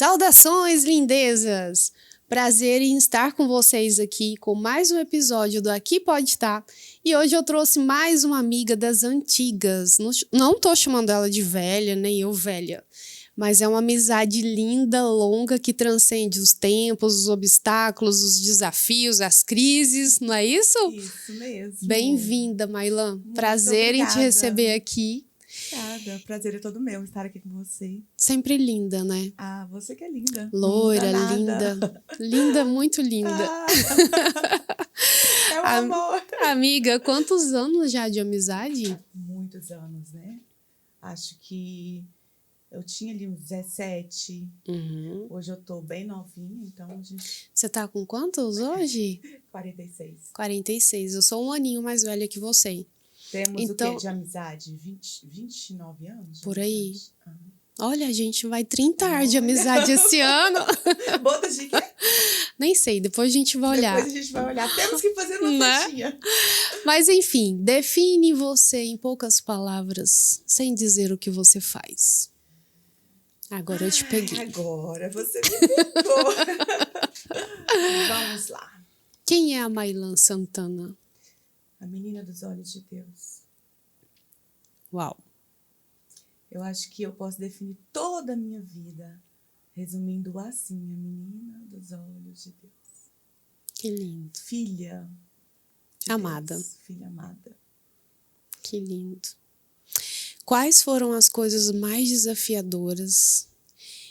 Saudações, lindezas! Prazer em estar com vocês aqui com mais um episódio do Aqui Pode Estar. E hoje eu trouxe mais uma amiga das antigas. Não tô chamando ela de velha, nem eu velha. Mas é uma amizade linda, longa, que transcende os tempos, os obstáculos, os desafios, as crises, não é isso? Isso mesmo. Bem-vinda, Mailan. Muito Prazer em te obrigada. receber aqui. Obrigada, prazer é todo meu estar aqui com você. Sempre linda, né? Ah, você que é linda. Loira, Não muda nada. linda. Linda, muito linda. Ah, é um amor. Amiga, quantos anos já de amizade? Muitos anos, né? Acho que eu tinha ali uns 17. Uhum. Hoje eu tô bem novinha, então a gente... Você tá com quantos hoje? 46. 46. Eu sou um aninho mais velha que você. Temos Então- o quê de amizade? 29 anos? de Por aí. amizade? Ah. Olha, a gente vai 30 de amizade esse ano. Boda de quê? Nem sei, depois a gente vai olhar. Depois a gente vai olhar. Temos que fazer uma Né? festinha. Mas enfim, define você em poucas palavras, sem dizer o que você faz. Agora eu te peguei. Agora você me pegou. Vamos lá. Quem é a Mailan Santana? A menina dos olhos de Deus. Uau. Eu acho que eu posso definir toda a minha vida resumindo assim: a menina dos olhos de Deus. Que lindo. Filha de Amada. Deus, filha amada. Que lindo. Quais foram as coisas mais desafiadoras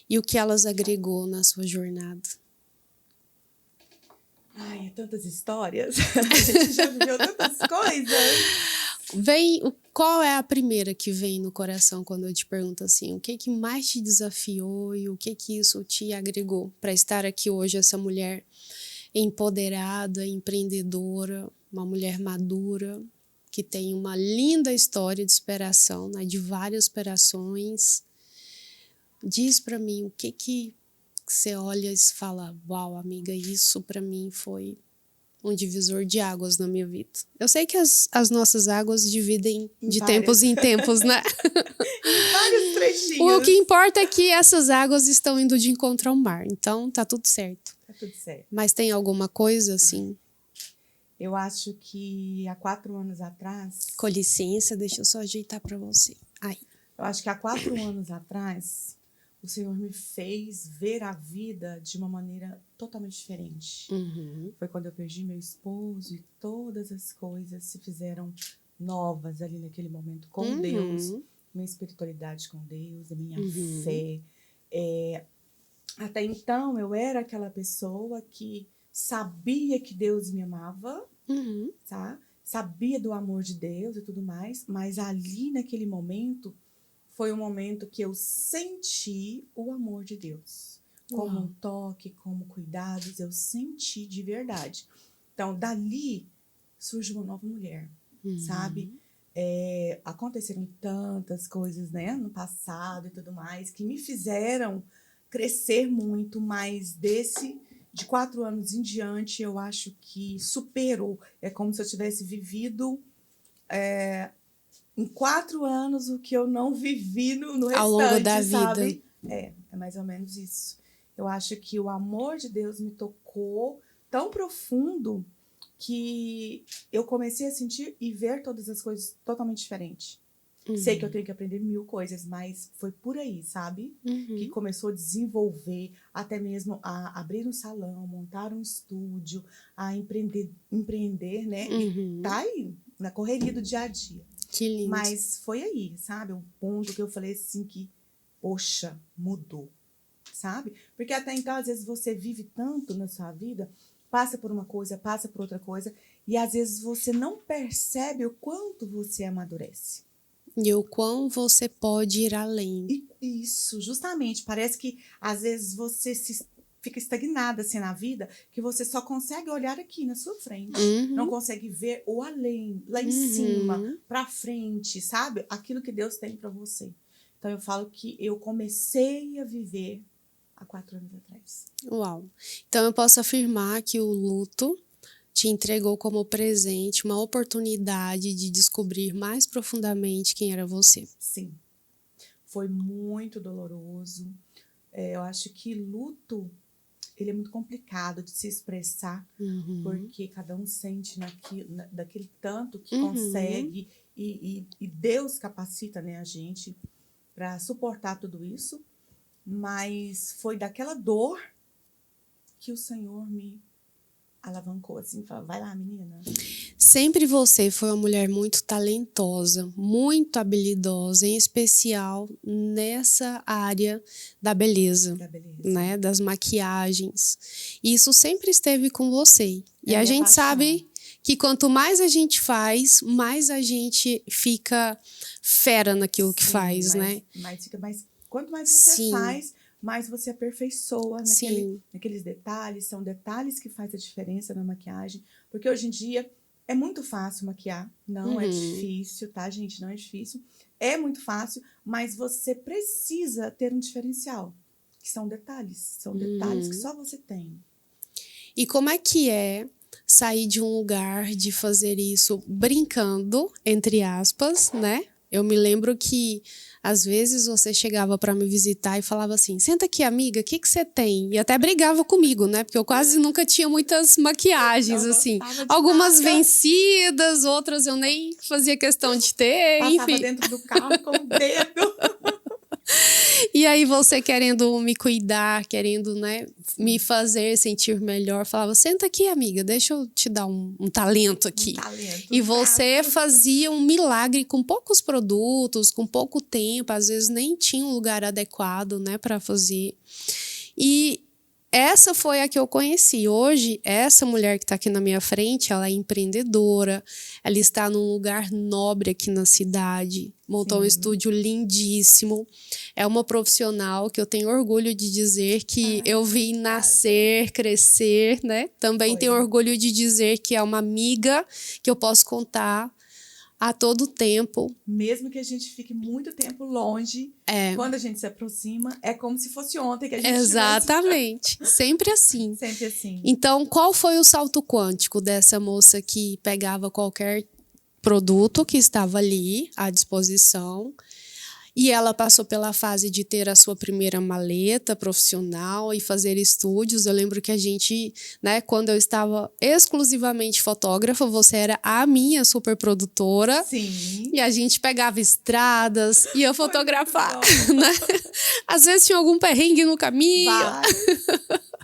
e o que elas agregou na sua jornada? Ai, é tantas histórias. A gente já viveu tantas coisas. Qual é a primeira que vem no coração quando eu te pergunto assim, o que mais te desafiou e o que isso te agregou para estar aqui hoje, essa mulher empoderada, empreendedora, uma mulher madura, que tem uma linda história de superação, né, de várias superações. Diz para mim o que você olha e fala, uau, amiga, isso para mim foi um divisor de águas na minha vida. Eu sei que as nossas águas dividem de várias. tempos em tempos, né? Vários trechinhos. O que importa é que essas águas estão indo de encontro ao mar, então tá tudo certo. Tá tudo certo. Mas tem alguma coisa assim? Eu acho que há 4 anos atrás... Com licença, deixa eu só ajeitar para você. Aí. Eu acho que há 4 anos atrás, o Senhor me fez ver a vida de uma maneira totalmente diferente. Uhum. Foi quando eu perdi meu esposo e todas as coisas se fizeram novas ali naquele momento com Deus. Minha espiritualidade com Deus, a minha fé. Até então, eu era aquela pessoa que sabia que Deus me amava, Uhum. tá? Sabia do amor de Deus e tudo mais, mas ali naquele momento foi um momento que eu senti o amor de Deus. Como Uau. um toque, como cuidados, eu senti de verdade. Então, dali surge uma nova mulher, sabe? Aconteceram tantas coisas, né, no passado e tudo mais, que me fizeram crescer muito, mas de 4 anos em diante, eu acho que superou. É como se eu tivesse vivido em 4 anos o que eu não vivi no restante, Ao longo da sabe? vida. É mais ou menos isso. Eu acho que o amor de Deus me tocou tão profundo que eu comecei a sentir e ver todas as coisas totalmente diferente. Sei que eu tenho que aprender 1000 coisas, mas foi por aí, sabe? Que começou a desenvolver, até mesmo a abrir um salão, montar um estúdio, a empreender, né? E tá aí, na correria do dia a dia. Que lindo. Mas foi aí, sabe? Um ponto que eu falei assim que, poxa, mudou, sabe? Porque até então, às vezes, você vive tanto na sua vida, passa por uma coisa, passa por outra coisa, e às vezes você não percebe o quanto você amadurece. E o quão você pode ir além. E isso, justamente. Parece que às vezes você fica estagnada assim na vida, que você só consegue olhar aqui na sua frente. Não consegue ver o além, lá em cima, pra frente, sabe? Aquilo que Deus tem pra você. Então eu falo que eu comecei a viver há 4 anos atrás. Uau. Então eu posso afirmar que o luto te entregou como presente uma oportunidade de descobrir mais profundamente quem era você. Sim. Foi muito doloroso. Eu acho que luto, ele é muito complicado de se expressar, porque cada um sente daquele tanto que consegue, e Deus capacita, né, a gente para suportar tudo isso, mas foi daquela dor que o Senhor me alavancou, assim, falou, vai lá, menina. Sempre você foi uma mulher muito talentosa, muito habilidosa, em especial nessa área da beleza, né? Das maquiagens. Isso sempre esteve com você. E a gente sabe que quanto mais a gente faz, mais a gente fica fera naquilo que faz, né? Quanto mais você faz, mais você aperfeiçoa naqueles detalhes. São detalhes que fazem a diferença na maquiagem. Porque hoje em dia é muito fácil maquiar. Não é difícil, tá, gente? Não é difícil. É muito fácil, mas você precisa ter um diferencial. Que são detalhes. São detalhes que só você tem. E como é que é sair de um lugar de fazer isso brincando, entre aspas, né? Eu me lembro que, às vezes, você chegava para me visitar e falava assim, senta aqui, amiga, o que você tem? E até brigava comigo, né? Porque eu quase nunca tinha muitas maquiagens, assim. Algumas vencidas, outras eu nem fazia questão de ter, Passava enfim. dentro do carro com o dedo. E aí você querendo me cuidar, querendo, né, me fazer sentir melhor, falava, senta aqui, amiga, deixa eu te dar um talento aqui. E você fazia um milagre com poucos produtos, com pouco tempo, às vezes nem tinha um lugar adequado, né, para fazer. E essa foi a que eu conheci. Hoje, essa mulher que está aqui na minha frente, ela é empreendedora, ela está num lugar nobre aqui na cidade, montou um estúdio lindíssimo. É uma profissional que eu tenho orgulho de dizer que eu vi nascer, crescer, né? Também tenho orgulho de dizer que é uma amiga que eu posso contar a todo tempo. Mesmo que a gente fique muito tempo longe, quando a gente se aproxima, é como se fosse ontem que a gente Exatamente. Sempre assim. Sempre assim. Então, qual foi o salto quântico dessa moça que pegava qualquer produto que estava ali à disposição e ela passou pela fase de ter a sua primeira maleta profissional e fazer estúdios? Eu lembro que a gente, né, quando eu estava exclusivamente fotógrafa, você era a minha super produtora. Sim. E a gente pegava estradas, ia fotografar, né? Às vezes tinha algum perrengue no caminho.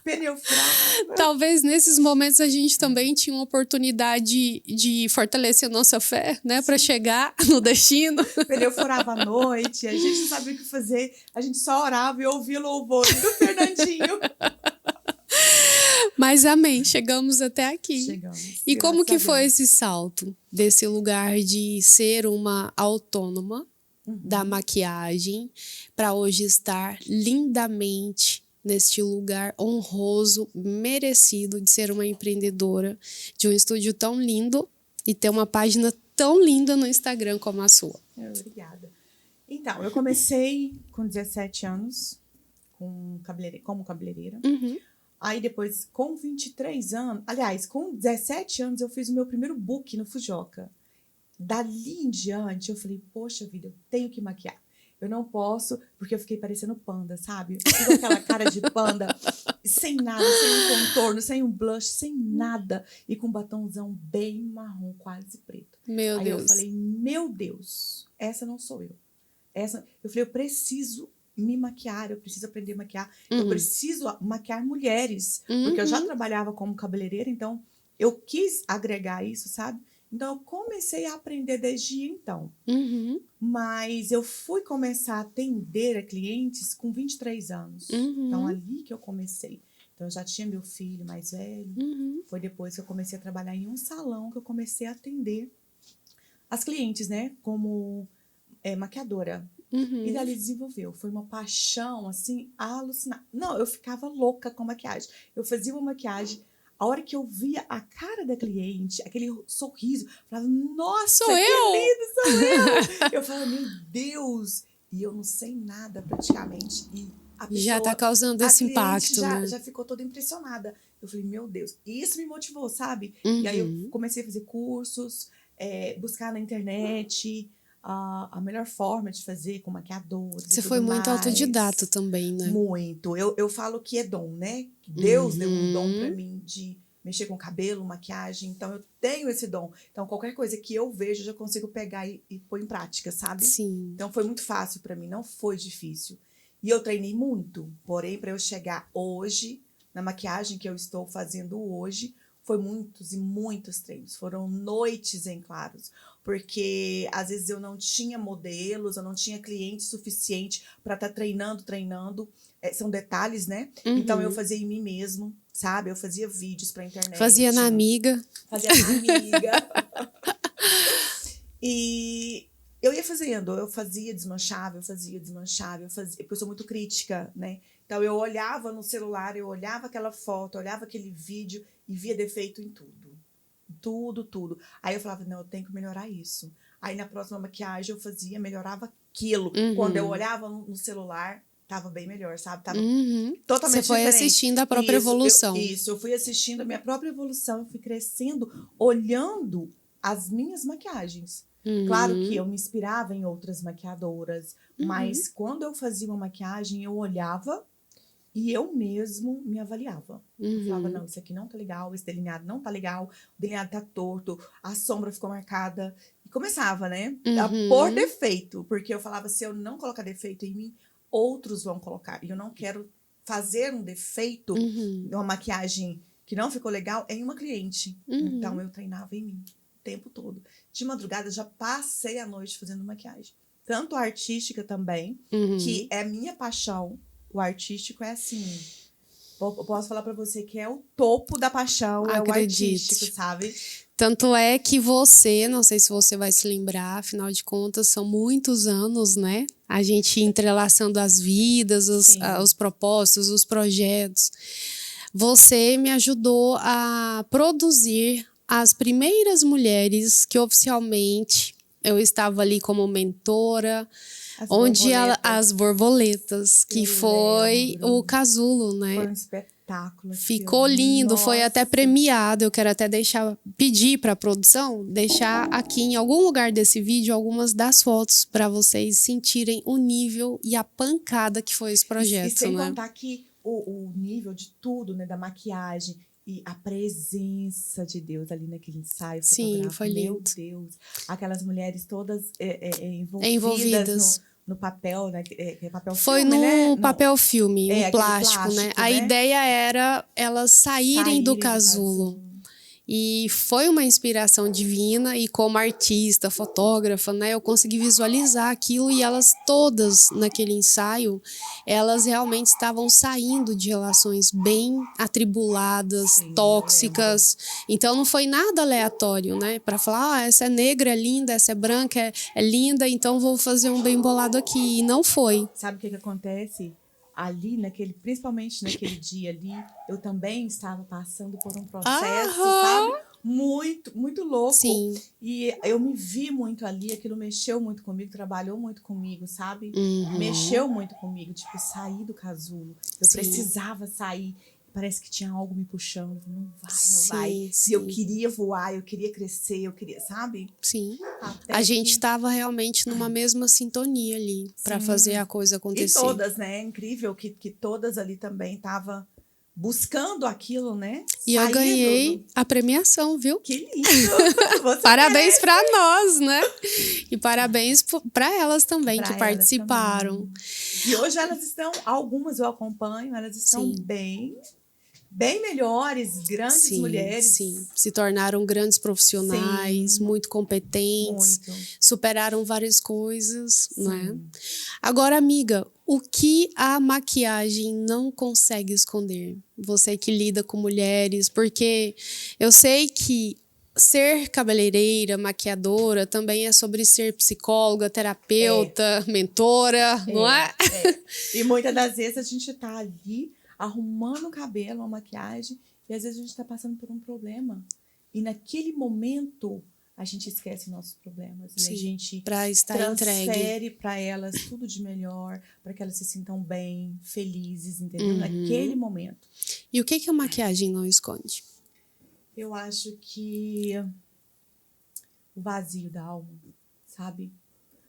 Pneu furado. Talvez nesses momentos a gente também tinha uma oportunidade de fortalecer a nossa fé, né? Para chegar no destino. Pneu furava à noite, a gente não sabia o que fazer, a gente só orava e ouvia louvor do Fernandinho. Mas amém, chegamos até aqui. Chegamos. E como que foi esse salto desse lugar de ser uma autônoma da maquiagem para hoje estar lindamente neste lugar honroso, merecido de ser uma empreendedora de um estúdio tão lindo e ter uma página tão linda no Instagram como a sua? Obrigada. Então, eu comecei com 17 anos como cabeleireira. Aí depois, com 23 anos... Aliás, com 17 anos, eu fiz o meu primeiro book no Fujioka. Dali em diante, eu falei, poxa vida, eu tenho que maquiar. Eu não posso, porque eu fiquei parecendo panda, sabe? Eu fiz aquela cara de panda, sem nada, sem um contorno, sem um blush, sem nada. E com um batomzão bem marrom, quase preto. Meu Deus. Aí eu falei, meu Deus, essa não sou eu. Eu falei, eu preciso me maquiar, eu preciso aprender a maquiar. Eu preciso maquiar mulheres. Porque eu já trabalhava como cabeleireira, então eu quis agregar isso, sabe? Então, eu comecei a aprender desde então. Mas eu fui começar a atender a clientes com 23 anos. Então, ali que eu comecei. Então, eu já tinha meu filho mais velho. Foi depois que eu comecei a trabalhar em um salão que eu comecei a atender as clientes, né? Como maquiadora. E dali desenvolveu. Foi uma paixão, assim, alucinante. Não, eu ficava louca com maquiagem. Eu fazia uma maquiagem... A hora que eu via a cara da cliente, aquele sorriso, eu falava, nossa, sou que eu! lindo, sou eu! Eu falava, meu Deus! E eu não sei nada praticamente. E a pessoa, já tá causando esse impacto, né? Já ficou toda impressionada. Eu falei, meu Deus, isso me motivou, sabe? E aí eu comecei a fazer cursos, buscar na internet a melhor forma de fazer com maquiadores e Você tudo foi muito mais. autodidata também, né? Muito. Eu falo que é dom, né? Deus deu um dom para mim de mexer com cabelo, maquiagem. Então, eu tenho esse dom. Então, qualquer coisa que eu vejo, eu já consigo pegar e pôr em prática, sabe? Sim. Então, foi muito fácil para mim. Não foi difícil. E eu treinei muito. Porém, para eu chegar hoje, na maquiagem que eu estou fazendo hoje, foi muitos e muitos treinos. Foram noites em claros. Porque, às vezes, eu não tinha modelos, eu não tinha cliente suficiente para estar treinando. São detalhes, né? Então, eu fazia em mim mesmo, sabe? Eu fazia vídeos pra internet. Fazia na amiga. Fazia na amiga. E eu ia fazendo. Eu fazia, desmanchava, porque eu sou muito crítica, né? Então, eu olhava no celular, eu olhava aquela foto, eu olhava aquele vídeo e via defeito em tudo. Tudo. Aí eu falava, não, eu tenho que melhorar isso. Aí na próxima maquiagem eu fazia, melhorava aquilo. Quando eu olhava no celular, tava bem melhor, sabe? Tava totalmente Você foi diferente. assistindo a própria evolução. Eu fui assistindo a minha própria evolução, eu fui crescendo, olhando as minhas maquiagens. Claro que eu me inspirava em outras maquiadoras, mas quando eu fazia uma maquiagem, eu olhava e eu mesmo me avaliava. Eu falava, não, isso aqui não tá legal, esse delineado não tá legal, o delineado tá torto, a sombra ficou marcada. E começava, né? A pôr defeito, porque eu falava, se eu não colocar defeito em mim, outros vão colocar. E eu não quero fazer um defeito, uma maquiagem que não ficou legal em uma cliente. Então, eu treinava em mim o tempo todo. De madrugada, já passei a noite fazendo maquiagem. Tanto a artística também, que é minha paixão. O artístico é assim, eu posso falar pra você que é o topo da paixão, Acredite. É o artístico, sabe? Tanto é que você, não sei se você vai se lembrar, afinal de contas, são muitos anos, né? A gente entrelaçando as vidas, os propósitos, os projetos. Você me ajudou a produzir as primeiras mulheres que oficialmente eu estava ali como mentora, as borboletas, que foi o casulo, né? Foi um espetáculo. Ficou lindo, foi até premiado. Eu quero até pedir para a produção deixar aqui em algum lugar desse vídeo algumas das fotos para vocês sentirem o nível e a pancada que foi esse projeto, e sem né? contar que o nível de tudo, né, da maquiagem e a presença de Deus ali naquele ensaio fotográfico. Sim, foi lindo. Meu Deus, aquelas mulheres todas envolvidas no papel, né? Papel foi filme, no né? papel filme, o plástico, né? A ideia era elas saírem do casulo. E foi uma inspiração divina e como artista, fotógrafa, né, eu consegui visualizar aquilo e elas todas naquele ensaio, elas realmente estavam saindo de relações bem atribuladas, tóxicas. Então não foi nada aleatório, né, para falar, essa é negra, é linda, essa é branca, é linda, então vou fazer um bem bolado aqui. E não foi. Sabe o que acontece? Ali, principalmente naquele dia ali, eu também estava passando por um processo, sabe? Muito louco. Sim. E eu me vi muito ali, aquilo mexeu muito comigo, trabalhou muito comigo, sabe? Mexeu muito comigo, tipo, sair do casulo. Eu precisava sair. Parece que tinha algo me puxando. Não vai. Sim. E eu queria voar, eu queria crescer, eu queria, sabe? Sim. A gente estava realmente numa mesma sintonia ali para fazer a coisa acontecer. E todas, né? É incrível que todas ali também estavam buscando aquilo, né? E eu ganhei a premiação, viu? Que lindo! Parabéns para nós, né? E parabéns para elas também que participaram. Também. E hoje elas estão, algumas eu acompanho, elas estão bem melhores, grandes mulheres. Sim, se tornaram grandes profissionais, muito competentes, superaram várias coisas, né? Agora, amiga, o que a maquiagem não consegue esconder? Você que lida com mulheres, porque eu sei que ser cabeleireira, maquiadora, também é sobre ser psicóloga, terapeuta, mentora, não é? E muitas das vezes a gente tá ali arrumando o cabelo, a maquiagem, e às vezes a gente está passando por um problema. E naquele momento, a gente esquece nossos problemas. E a gente transfere para elas tudo de melhor, para que elas se sintam bem, felizes, entendeu? Naquele momento. E o que a maquiagem não esconde? Eu acho que o vazio da alma, sabe?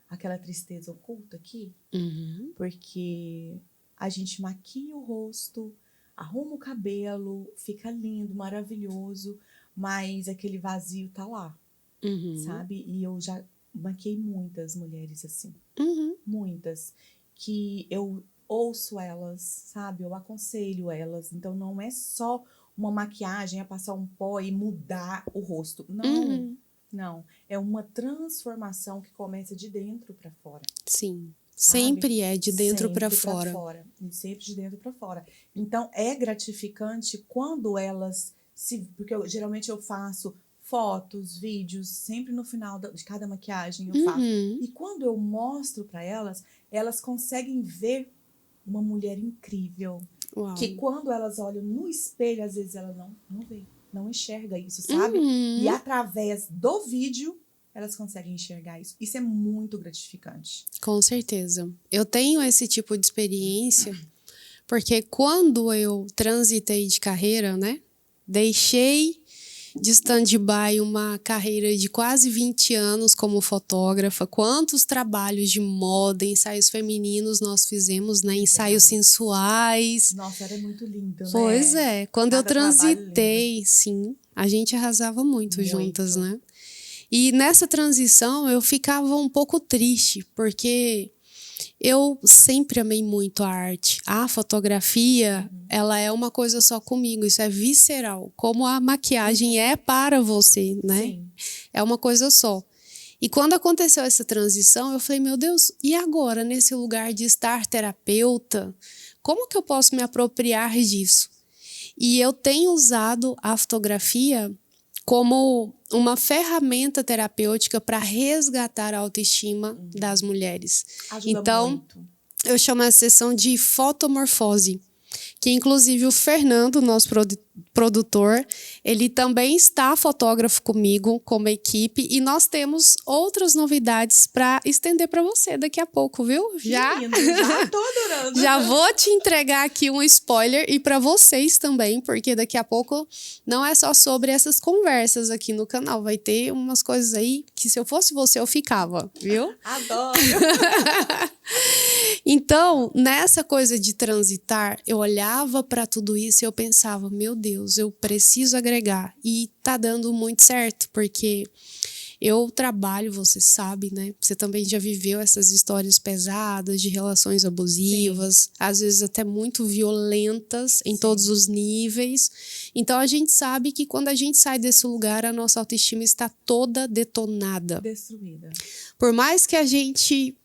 aquela tristeza oculta aqui. Uhum. Porque a gente maquia o rosto, arruma o cabelo, fica lindo, maravilhoso, mas aquele vazio tá lá, Uhum. sabe? E eu já maquiei muitas mulheres assim, Uhum. muitas, que eu ouço elas, sabe? Eu aconselho elas. Então não é só uma maquiagem, é passar um pó e mudar o rosto. Não, Uhum. não. É uma transformação que começa de dentro para fora. Sim. Sabe? Sempre é de dentro para Sempre para fora. fora, e sempre de dentro para fora. Então é gratificante quando elas se, porque geralmente eu faço fotos, vídeos, sempre no final de cada maquiagem eu faço. Uhum. E quando eu mostro para elas, elas conseguem ver uma mulher incrível, que Uau. quando elas olham no espelho, às vezes ela não vê, não enxerga isso, sabe? E Uhum. através do vídeo elas conseguem enxergar isso. Isso é muito gratificante. Com certeza. Eu tenho esse tipo de experiência porque quando eu transitei de carreira, né? Deixei de stand-by uma carreira de quase 20 anos como fotógrafa. Quantos trabalhos de moda, ensaios femininos nós fizemos, né? Ensaios Fizemos. sensuais. Nossa, era muito lindo, Pois né? é, quando eu Cada trabalho lindo. transitei, sim, a gente arrasava muito juntas, Muito. né? E nessa transição eu ficava um pouco triste, porque eu sempre amei muito a arte. A fotografia, ela é uma coisa só comigo, isso é visceral, como a maquiagem é para você, né? Sim. É uma coisa só. E quando aconteceu essa transição, eu falei, meu Deus, e agora, nesse lugar de estar terapeuta, como que eu posso me apropriar disso? E eu tenho usado a fotografia como uma ferramenta terapêutica para resgatar a autoestima das mulheres. Ajuda Então, muito. eu chamo essa sessão de fotomorfose, que inclusive o Fernando, nosso produtor, ele também está fotógrafo comigo, como equipe, e nós temos outras novidades para estender para você daqui a pouco, viu? Que lindo, já tô adorando. Já vou te entregar aqui um spoiler e para vocês também, porque daqui a pouco não é só sobre essas conversas aqui no canal, vai ter umas coisas aí que se eu fosse você eu ficava, viu? Adoro. Então, nessa coisa de transitar, eu olhava para tudo isso e eu pensava, meu Deus, eu preciso agregar. E tá dando muito certo, porque eu trabalho, você sabe, né? Você também já viveu essas histórias pesadas de relações abusivas, sim, às vezes até muito violentas em, sim, todos os níveis. Então a gente sabe que quando a gente sai desse lugar, a nossa autoestima está toda detonada. Destruída. Por mais que a gente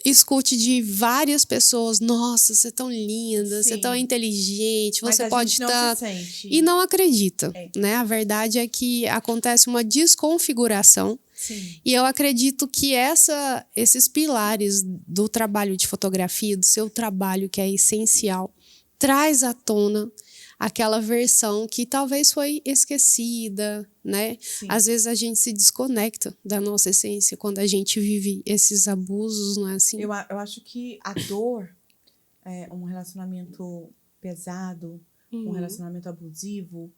escute de várias pessoas, nossa, você é tão linda, sim, você é tão inteligente, mas você a pode gente não estar... se sente. E não acredita, é, né? A verdade é que acontece uma desconfiguração. Sim. E eu acredito que esses pilares do trabalho de fotografia, do seu trabalho que é essencial, traz à tona aquela versão que talvez foi esquecida, né? Sim. Às vezes a gente se desconecta da nossa essência quando a gente vive esses abusos, não é assim? Eu acho que a dor, um relacionamento pesado, um relacionamento abusivo,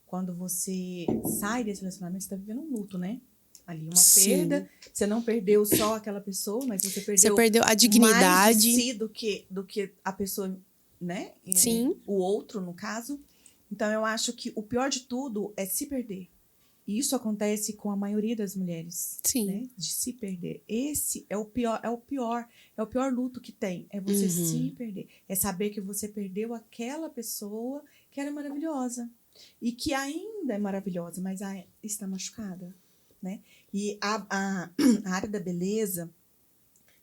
quando você sai desse relacionamento, você está vivendo um luto, né? Ali uma Sim. perda, você não perdeu só aquela pessoa, mas você perdeu a dignidade, mais de si do que a pessoa, né? Sim. O outro, no caso. Então, eu acho que o pior de tudo é se perder. E isso acontece com a maioria das mulheres, sim, né? De se perder. Esse é o pior luto que tem, é você se perder. É saber que você perdeu aquela pessoa que era maravilhosa e que ainda é maravilhosa, mas está machucada, né? E a área da beleza,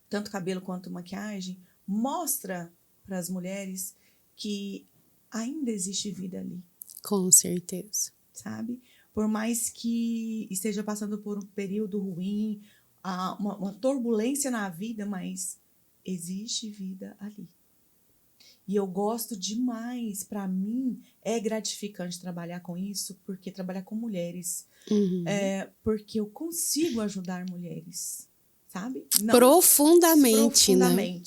tanto cabelo quanto maquiagem, mostra para as mulheres que ainda existe vida ali. Com certeza. Sabe? Por mais que esteja passando por um período ruim, uma turbulência na vida, mas existe vida ali. E eu gosto demais, para mim é gratificante trabalhar com isso, porque trabalhar com mulheres, porque eu consigo ajudar mulheres, sabe? Não, profundamente, né?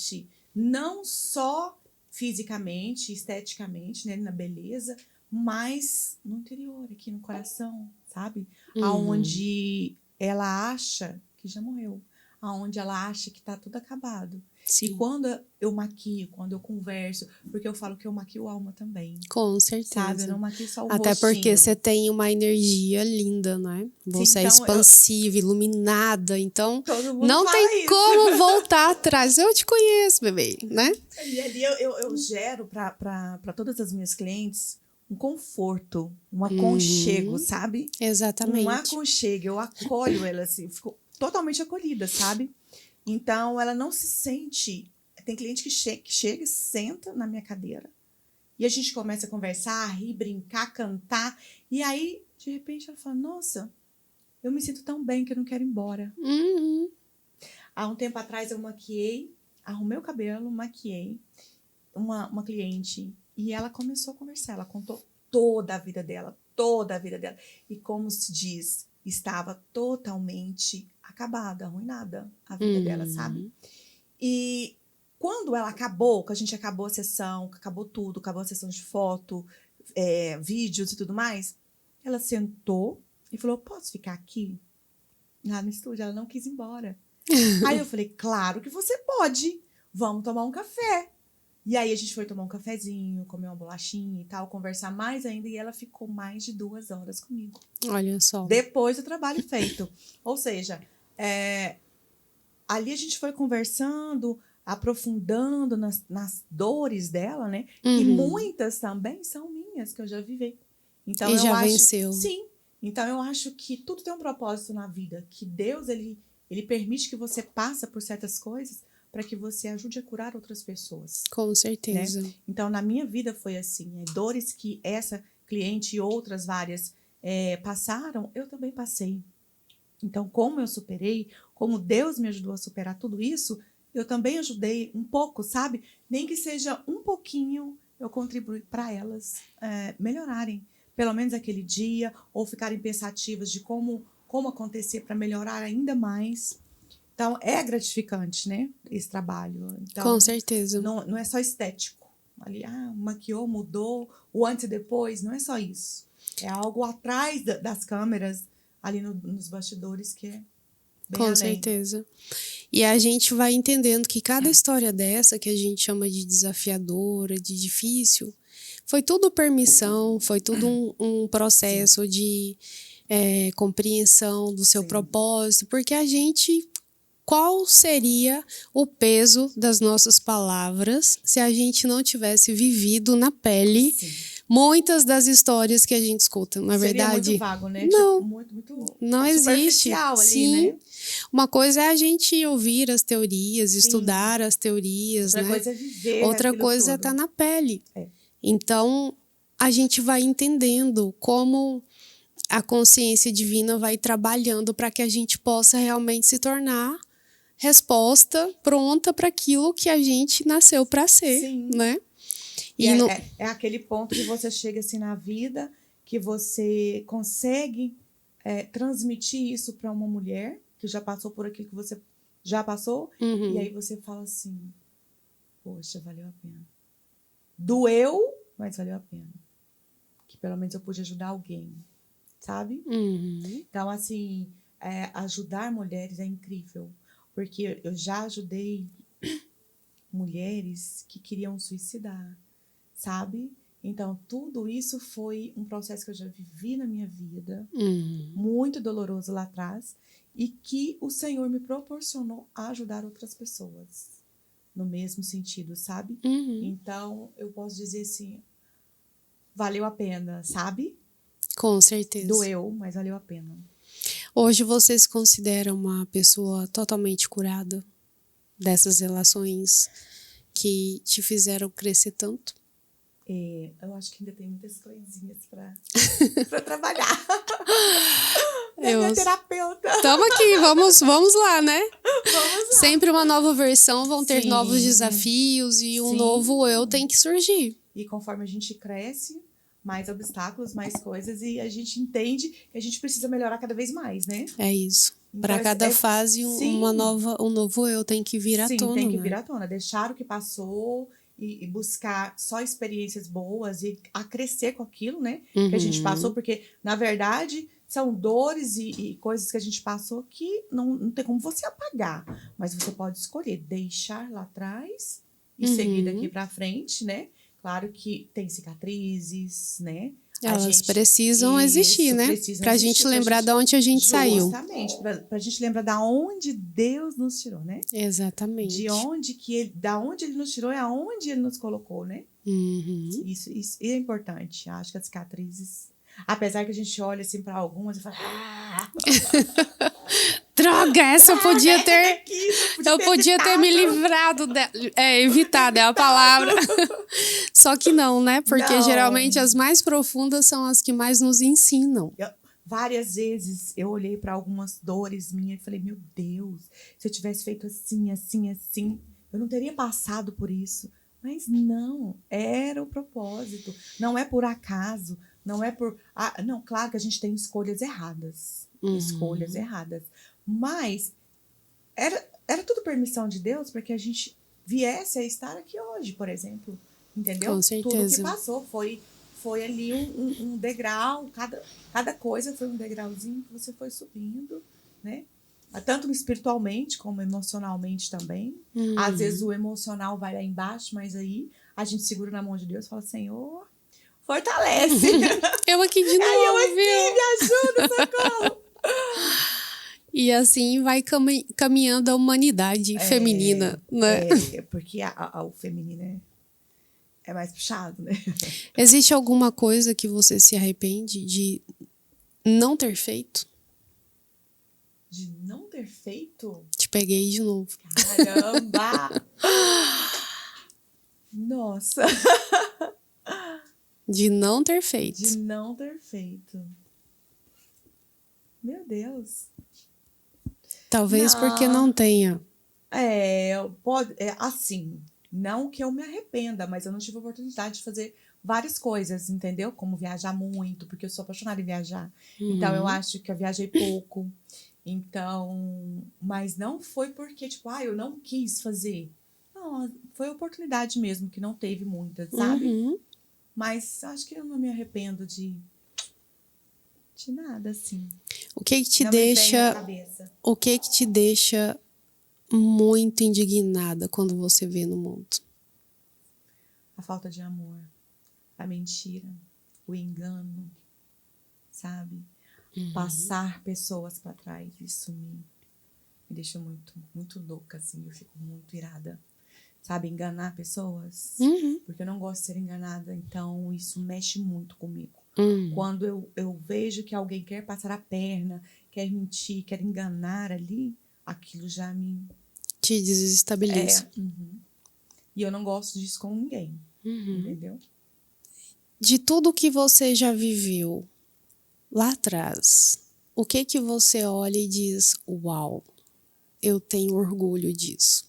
Não só fisicamente, esteticamente, né, na beleza, mas no interior, aqui no coração, sabe? Aonde ela acha que já morreu, onde ela acha que tá tudo acabado. Sim. E quando eu maquio, quando eu converso, porque eu falo que eu maquio a alma também. Com certeza. Sabe? Eu não maquio só o Até rostinho. porque você tem uma energia linda, né? Você é então expansiva, iluminada, então todo mundo não fala tem isso. como voltar atrás. Eu te conheço, bebê, né? E ali eu gero para todas as minhas clientes um conforto, um aconchego, sabe? Exatamente. Um aconchego. Eu acolho ela assim, fico totalmente acolhida, sabe? Então ela não se sente. Tem cliente que chega e senta na minha cadeira. E a gente começa a conversar, a rir, brincar, cantar. E aí, de repente, ela fala: Nossa, eu me sinto tão bem que eu não quero ir embora. Uhum. Há um tempo atrás eu maquiei, arrumei o cabelo, maquiei uma cliente. E ela começou a conversar. Ela contou toda a vida dela, toda a vida dela. E como se diz, estava totalmente acabada, arruinada a vida dela, sabe? E quando ela acabou, que a gente acabou a sessão, acabou tudo, acabou a sessão de foto, vídeos e tudo mais, ela sentou e falou: Posso ficar aqui? Lá no estúdio. Ela não quis ir embora. Aí eu falei: Claro que você pode. Vamos tomar um café. E aí a gente foi tomar um cafezinho, comer uma bolachinha e tal, conversar mais ainda. E ela ficou mais de 2 horas comigo. Olha só. Depois do trabalho feito. Ou seja, ali a gente foi conversando, aprofundando nas dores dela, né? Que muitas também são minhas, que eu já vivi. Então, E já venceu. Sim. Então, eu acho que tudo tem um propósito na vida. Que Deus, ele permite que você passe por certas coisas para que você ajude a curar outras pessoas. Com certeza. Né? Então, na minha vida foi assim. Dores que essa cliente e outras várias passaram, eu também passei. Então, como eu superei, como Deus me ajudou a superar tudo isso, eu também ajudei um pouco, sabe? Nem que seja um pouquinho, eu contribuí para elas melhorarem. Pelo menos aquele dia, ou ficarem pensativas de como acontecer para melhorar ainda mais. Então, é gratificante, né? Esse trabalho. Então, com certeza. Não é só estético. Ali, maquiou, mudou, o antes e depois, não é só isso. É algo atrás das câmeras, ali nos bastidores, que é bem além. Com certeza. E a gente vai entendendo que cada história dessa, que a gente chama de desafiadora, de difícil, foi tudo permissão, foi tudo um processo Sim. de compreensão do seu Sim. propósito, porque a gente... Qual seria o peso das nossas palavras se a gente não tivesse vivido na pele Sim. muitas das histórias que a gente escuta, na verdade? Seria muito vago, né? Não, muito não existe. Ali, Sim. Né? Uma coisa é a gente ouvir as teorias, Sim. estudar as teorias, Outra né? coisa é viver Outra coisa é estar na pele. Então, a gente vai entendendo como a consciência divina vai trabalhando para que a gente possa realmente se tornar resposta pronta para aquilo que a gente nasceu para ser, Sim. né? E é aquele ponto que você chega assim na vida, que você consegue transmitir isso para uma mulher que já passou por aquilo que você já passou, e aí você fala assim: poxa, valeu a pena. Doeu, mas valeu a pena. Que pelo menos eu pude ajudar alguém, sabe? Então, assim, ajudar mulheres é incrível. Porque eu já ajudei mulheres que queriam suicidar, sabe? Então, tudo isso foi um processo que eu já vivi na minha vida, muito doloroso lá atrás, e que o Senhor me proporcionou a ajudar outras pessoas, no mesmo sentido, sabe? Então, eu posso dizer assim, valeu a pena, sabe? Com certeza. Doeu, mas valeu a pena. Hoje você se considera uma pessoa totalmente curada dessas relações que te fizeram crescer tanto? Eu acho que ainda tem muitas coisinhas para trabalhar. Minha terapeuta. Estamos aqui, vamos lá, né? Vamos lá. Sempre uma nova versão, vão ter novos desafios e um novo eu tem que surgir. E conforme a gente cresce, mais obstáculos, mais coisas, e a gente entende que a gente precisa melhorar cada vez mais, né? É isso. Então, para cada fase, um novo eu tem que vir à tona. Sim, tem que vir à tona. Deixar o que passou e buscar só experiências boas e a crescer com aquilo, né? Que a gente passou, porque, na verdade, são dores e coisas que a gente passou que não tem como você apagar. Mas você pode escolher deixar lá atrás e seguir daqui para frente, né? Claro que tem cicatrizes, né? Elas precisam existir, né? Pra gente lembrar de onde a gente saiu. Justamente, pra gente lembrar da onde Deus nos tirou, né? Exatamente. Da onde ele nos tirou e aonde ele nos colocou, né? Isso é importante. Acho que as cicatrizes, apesar que a gente olha assim para algumas e fala, droga, essa eu podia ter. Eu podia ter me livrado dela. Evitado é a palavra. Só que não, né? Porque geralmente as mais profundas são as que mais nos ensinam. Várias vezes eu olhei para algumas dores minhas e falei, meu Deus, se eu tivesse feito assim, assim, assim, eu não teria passado por isso. Mas não, era o propósito. Não é por acaso, não é por... não, claro que a gente tem escolhas erradas. Escolhas erradas. Mas era tudo permissão de Deus para que a gente viesse a estar aqui hoje, por exemplo. Entendeu? Com certeza. Tudo que passou foi ali um degrau, cada coisa foi um degrauzinho que você foi subindo, né? Tanto espiritualmente como emocionalmente também. Às vezes o emocional vai lá embaixo, mas aí a gente segura na mão de Deus e fala, Senhor, fortalece. Eu aqui de novo, eu aqui, me ajuda, socorro. E assim vai caminhando a humanidade feminina, né? Porque o feminino é mais puxado, né? Existe alguma coisa que você se arrepende de não ter feito? De não ter feito? Te peguei de novo. Caramba! Nossa! De não ter feito. De não ter feito. Meu Deus. Talvez porque não tenha. Assim, não que eu me arrependa, mas eu não tive a oportunidade de fazer várias coisas, entendeu? Como viajar muito, porque eu sou apaixonada em viajar. Então, eu acho que eu viajei pouco. Então, mas não foi porque, tipo, eu não quis fazer. Não, foi oportunidade mesmo, que não teve muitas, sabe? Mas acho que eu não me arrependo de nada, assim. O que te deixa muito indignada quando você vê no mundo? A falta de amor, a mentira, o engano, sabe? Passar pessoas para trás, isso me deixa muito, muito louca, assim. Eu fico muito irada, sabe? Enganar pessoas, porque eu não gosto de ser enganada, então isso mexe muito comigo. Quando eu vejo que alguém quer passar a perna, quer mentir, quer enganar ali, aquilo já te desestabiliza. E eu não gosto disso com ninguém, entendeu? De tudo que você já viveu lá atrás, o que você olha e diz, uau, eu tenho orgulho disso?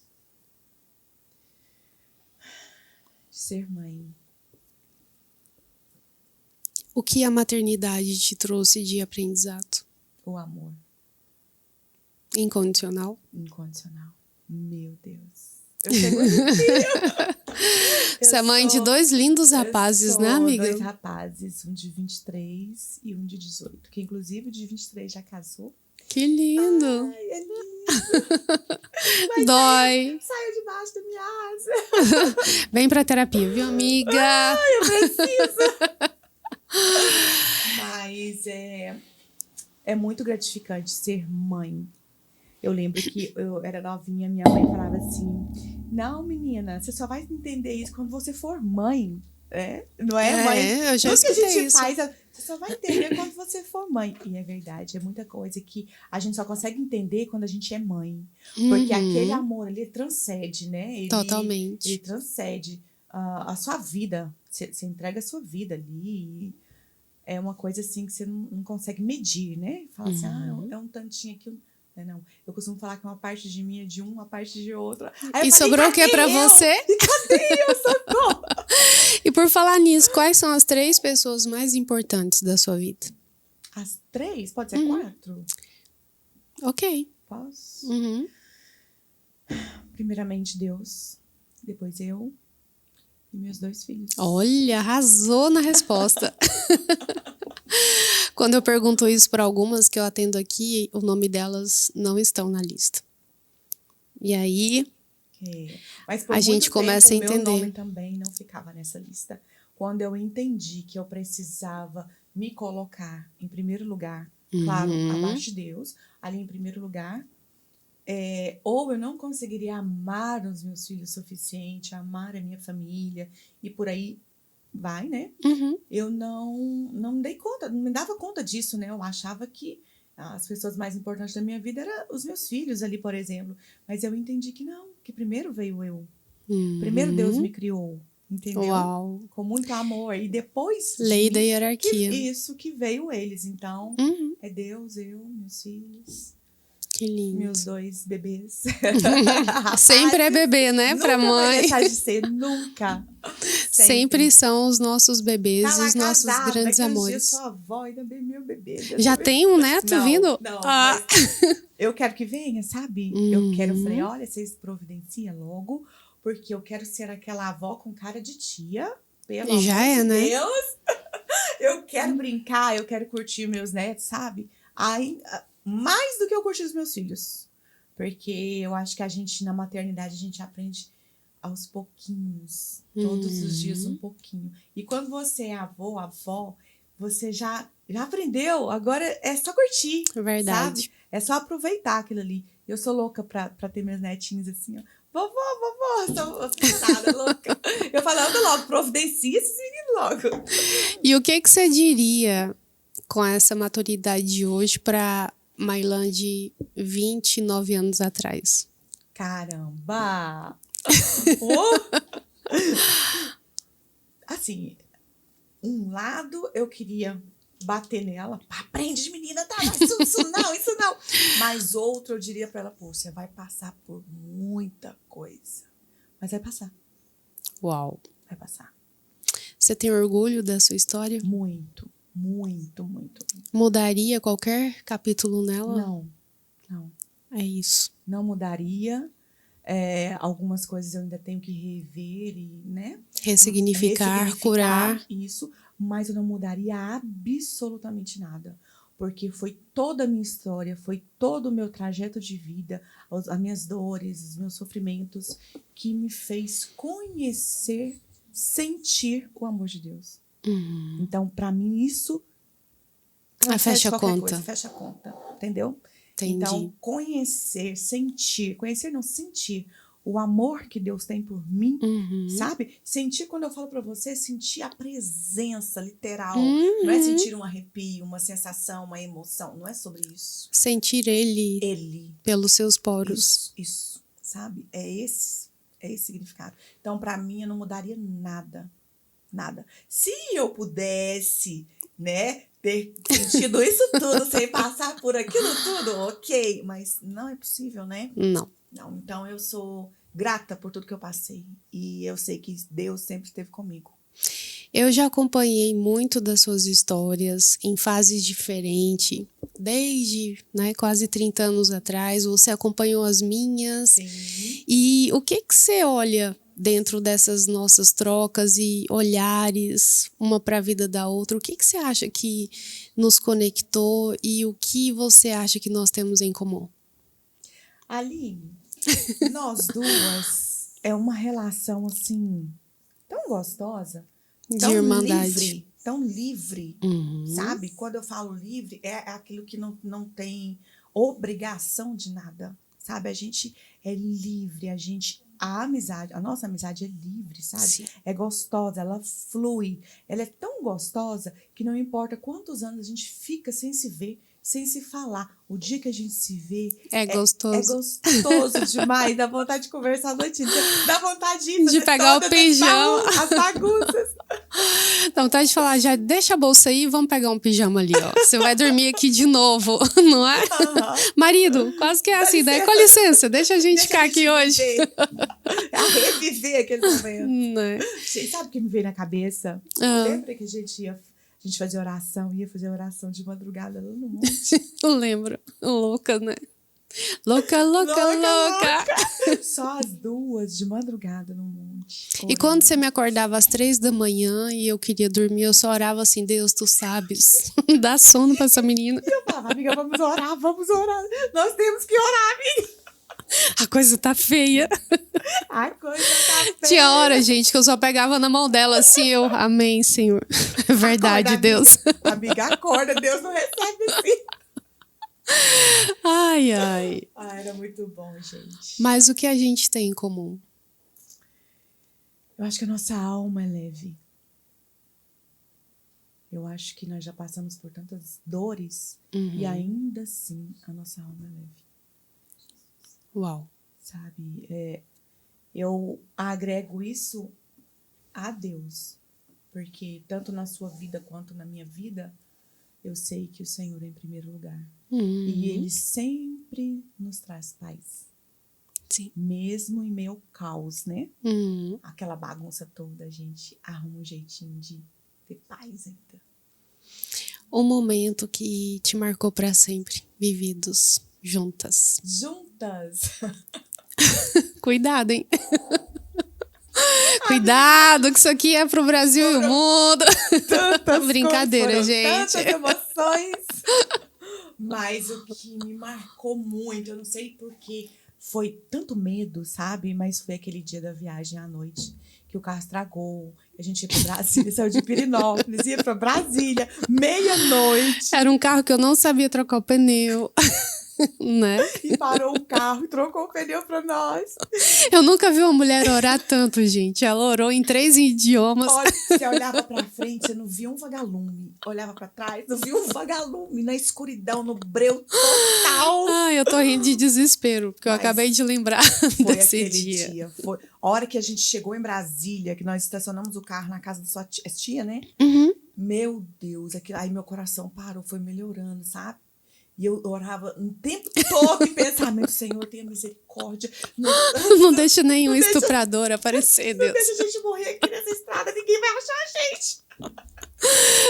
Ser mãe. O que a maternidade te trouxe de aprendizado? O amor. Incondicional? Incondicional. Meu Deus. Eu chego aqui. Você é mãe de 2 lindos rapazes, né, amiga? 2 rapazes, um de 23 e um de 18. Que inclusive o de 23 já casou. Que lindo. Ai, é lindo. Dói. Saiu debaixo da minha asa. Vem pra terapia, viu, amiga? Ai, eu preciso. Mas é muito gratificante ser mãe. Eu lembro que eu era novinha, minha mãe falava assim, não, menina, você só vai entender isso quando você for mãe. Não é, mãe? Eu já Tudo que a gente isso. faz, você só vai entender quando você for mãe. E é verdade, é muita coisa que a gente só consegue entender quando a gente é mãe. Porque aquele amor ali transcende, né? Totalmente. Ele transcende a sua vida. Você entrega a sua vida ali. É uma coisa assim que você não consegue medir, né? Fala assim, é um tantinho aqui. Não, eu costumo falar que uma parte de mim é de uma parte de outra. E sobrou o que pra você? Cadê eu? Socorro! E por falar nisso, quais são as 3 pessoas mais importantes da sua vida? As 3? Pode ser 4? Ok. Posso? Primeiramente Deus, depois eu e meus 2 filhos. Olha, arrasou na resposta. Quando eu pergunto isso para algumas que eu atendo aqui, o nome delas não estão na lista. E aí Mas por a gente muito começa tempo, a o meu nome entender. também não ficava nessa lista. Quando eu entendi que eu precisava me colocar em primeiro lugar, claro, abaixo de Deus, ali em primeiro lugar, ou eu não conseguiria amar os meus filhos o suficiente, amar a minha família, e por aí vai, né? Eu não dei conta, não me dava conta disso, né? Eu achava que as pessoas mais importantes da minha vida eram os meus filhos ali, por exemplo. Mas eu entendi que não, que primeiro veio eu. Primeiro Deus me criou, entendeu? Uau. Com muito amor. E depois de Lei da mim, hierarquia. isso que veio eles. Então, é Deus, eu, meus filhos, Que lindo. meus 2 bebês. Sempre é bebê, né? Pra Nunca vai mãe. deixar de ser, nunca. Sempre são os nossos bebês, Tá lá os nossos casada, grandes daqui uns amores. dias sua avó ainda bem meu bebê. Já tem um neto vindo? Não, Ah. mas eu quero que venha, sabe? Eu falei, olha, vocês providenciam logo, porque eu quero ser aquela avó com cara de tia, pelo Já amor é, de né? Deus. Eu quero brincar, eu quero curtir meus netos, sabe? Aí, mais do que eu curtir os meus filhos. Porque eu acho que a gente, na maternidade, a gente aprende aos pouquinhos, todos os dias um pouquinho. E quando você é avó, você já aprendeu, agora é só curtir, Verdade. sabe? É só aproveitar aquilo ali. Eu sou louca pra ter meus netinhos assim, ó. Vovó, sou apaixonada, louca. Eu falo, anda logo, providencia esses meninos logo. E o que você diria com essa maturidade de hoje pra Mailã de 29 anos atrás? Caramba! Assim, um lado eu queria bater nela, aprende menina, tá? Isso não. Mas outro eu diria pra ela, pô, você vai passar por muita coisa, mas vai passar. Uau. Vai passar. Você tem orgulho da sua história? Muito, muito, muito. Mudaria qualquer capítulo nela? Não. É isso. Não mudaria. Algumas coisas eu ainda tenho que rever e, né? Ressignificar, curar. Isso, mas eu não mudaria absolutamente nada. Porque foi toda a minha história, foi todo o meu trajeto de vida, as minhas dores, os meus sofrimentos, que me fez conhecer, sentir o amor de Deus. Então, para mim, isso Fecha a conta. coisa, fecha a conta, entendeu? Entendi. Então, conhecer não, sentir o amor que Deus tem por mim, sabe? Sentir, quando eu falo pra você, sentir a presença literal. Não é sentir um arrepio, uma sensação, uma emoção. Não é sobre isso. Sentir ele pelos seus poros. Isso, sabe? É esse significado. Então, pra mim, eu não mudaria nada. Nada. Se eu pudesse, né, ter sentido isso tudo sem passar por aquilo tudo, ok. Mas não é possível, né? Não. Então eu sou grata por tudo que eu passei. E eu sei que Deus sempre esteve comigo. Eu já acompanhei muito das suas histórias em fases diferentes. Desde, né, quase 30 anos atrás, você acompanhou as minhas. Sim. E o que você olha dentro dessas nossas trocas e olhares, uma para a vida da outra? O que você acha que nos conectou e o que você acha que nós temos em comum? Aline, nós duas é uma relação assim tão gostosa, De irmandade. livre, tão livre, sabe? Quando eu falo livre, é aquilo que não tem obrigação de nada, sabe? A gente é livre, a nossa amizade é livre, sabe? Sim. É gostosa, ela flui, ela é tão gostosa que não importa quantos anos a gente fica sem se ver, sem se falar. O dia que a gente se vê É gostoso. É gostoso demais. Dá vontade de conversar a noite inteira. Dá vontade de pegar o pijama. As bagunças. Dá vontade de falar, já deixa a bolsa aí e vamos pegar um pijama ali, ó. Você vai dormir aqui de novo, não é? Marido, quase que é assim, daí com licença, deixa a gente ficar aqui hoje. A reviver aquele momento. Né? Sabe o que me veio na cabeça? Lembra que a gente fazia oração, ia fazer oração de madrugada lá no monte? Eu lembro. Louca, né? Louca, louca, louca. Só as duas de madrugada no monte. E quando você me acordava às 3 da manhã e eu queria dormir, eu só orava assim, Deus, tu sabes. Dá sono pra essa menina. Eu falava, amiga, vamos orar, vamos orar. Nós temos que orar, amiga. A coisa tá feia. A coisa tá feia. Tinha hora, gente, que eu só pegava na mão dela assim, eu, amém, Senhor. É verdade, Acorda, Deus. Amiga, acorda, Deus não recebe assim. Ai, ai. Ah, era muito bom, gente. Mas o que a gente tem em comum? Eu acho que a nossa alma é leve. Eu acho que nós já passamos por tantas dores e ainda assim a nossa alma é leve. Uau. Sabe? Eu agrego isso a Deus. Porque tanto na sua vida quanto na minha vida, eu sei que o Senhor é em primeiro lugar. E Ele sempre nos traz paz. Sim. Mesmo em meio ao caos, né? Aquela bagunça toda, a gente arruma um jeitinho de ter paz ainda. Um momento que te marcou pra sempre, vividos juntas. Juntas! Cuidado, hein? Cuidado, que isso aqui é pro Brasil e o mundo. Tantas Brincadeira, coisas, gente. Tantas emoções. Mas o que me marcou muito, eu não sei porquê, foi tanto medo, sabe? Mas foi aquele dia da viagem à noite, que o carro estragou. A gente ia pra Brasília, saiu de Pirinópolis, ia pra Brasília, meia-noite. Era um carro que eu não sabia trocar o pneu. Né? E parou o carro e trocou o pneu pra nós. Eu nunca vi uma mulher orar tanto, gente. Ela orou em 3 idiomas. Olha, você olhava pra frente, você não via um vagalume. Olhava pra trás, não via um vagalume. Na escuridão, no breu total. Ai, eu tô rindo de desespero, porque eu acabei de lembrar Foi desse aquele dia. Foi a hora que a gente chegou em Brasília, que nós estacionamos o carro na casa da sua tia, né? Meu Deus, aí meu coração parou, foi melhorando, sabe? E eu orava o tempo todo em pensamento, Senhor, tenha misericórdia. Não deixa nenhum estuprador aparecer, Deus. Não deixa a gente morrer aqui nessa estrada, ninguém vai achar a gente.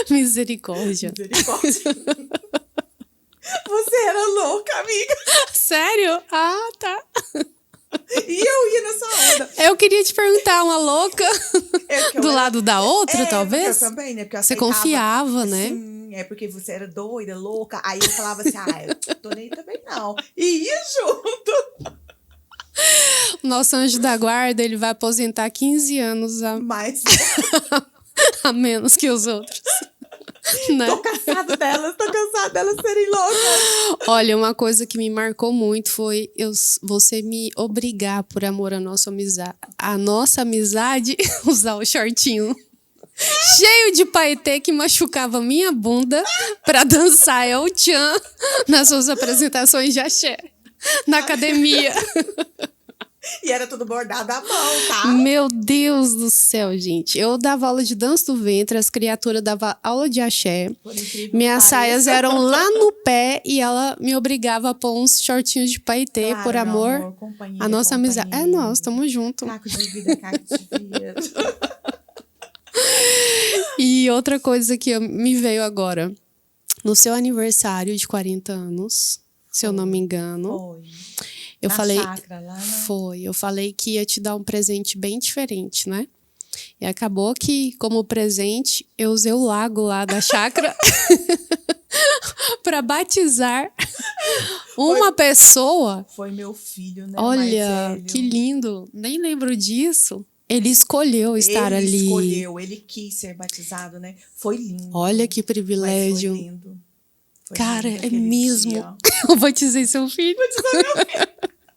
Misericórdia. Misericórdia. Você era louca, amiga. Sério? Ah, tá. E eu ia nessa onda. Eu queria te perguntar, uma louca do lado da outra, talvez? Eu também, né? Porque eu você aceitava, confiava, né? Sim, porque você era doida, louca. Aí eu falava assim, eu tô nem também não. E ia junto. O nosso anjo da guarda, ele vai aposentar 15 anos Mas a menos que os outros. Né? Tô cansada delas serem loucas. Olha, uma coisa que me marcou muito foi você me obrigar, por amor à nossa amizade, usar o shortinho cheio de paetê que machucava minha bunda pra dançar El Chan nas suas apresentações de axé na academia. E era tudo bordado à mão, tá? Meu Deus do céu, gente. Eu dava aula de dança do ventre, as criaturas davam aula de axé. Minhas saias eram lá no pé e ela me obrigava a pôr uns shortinhos de paetê, Claro, por amor. A nossa amizade. É nós, tamo junto. Caco de vida, caco de vida. E outra coisa que me veio agora. No seu aniversário de 40 anos, se eu não me engano. Foi. Eu falei, chácara, lá eu falei que ia te dar um presente bem diferente, né? E acabou que, como presente, eu usei o lago lá da chácara para batizar uma pessoa. Foi meu filho, né? Olha, que lindo. Nem lembro disso. Ele escolheu estar ali. Ele escolheu, ele quis ser batizado, né? Foi lindo. Olha que privilégio. Mas foi lindo. Foi cara, lindo é mesmo. Dia. Eu batizei seu filho. Batizou meu filho.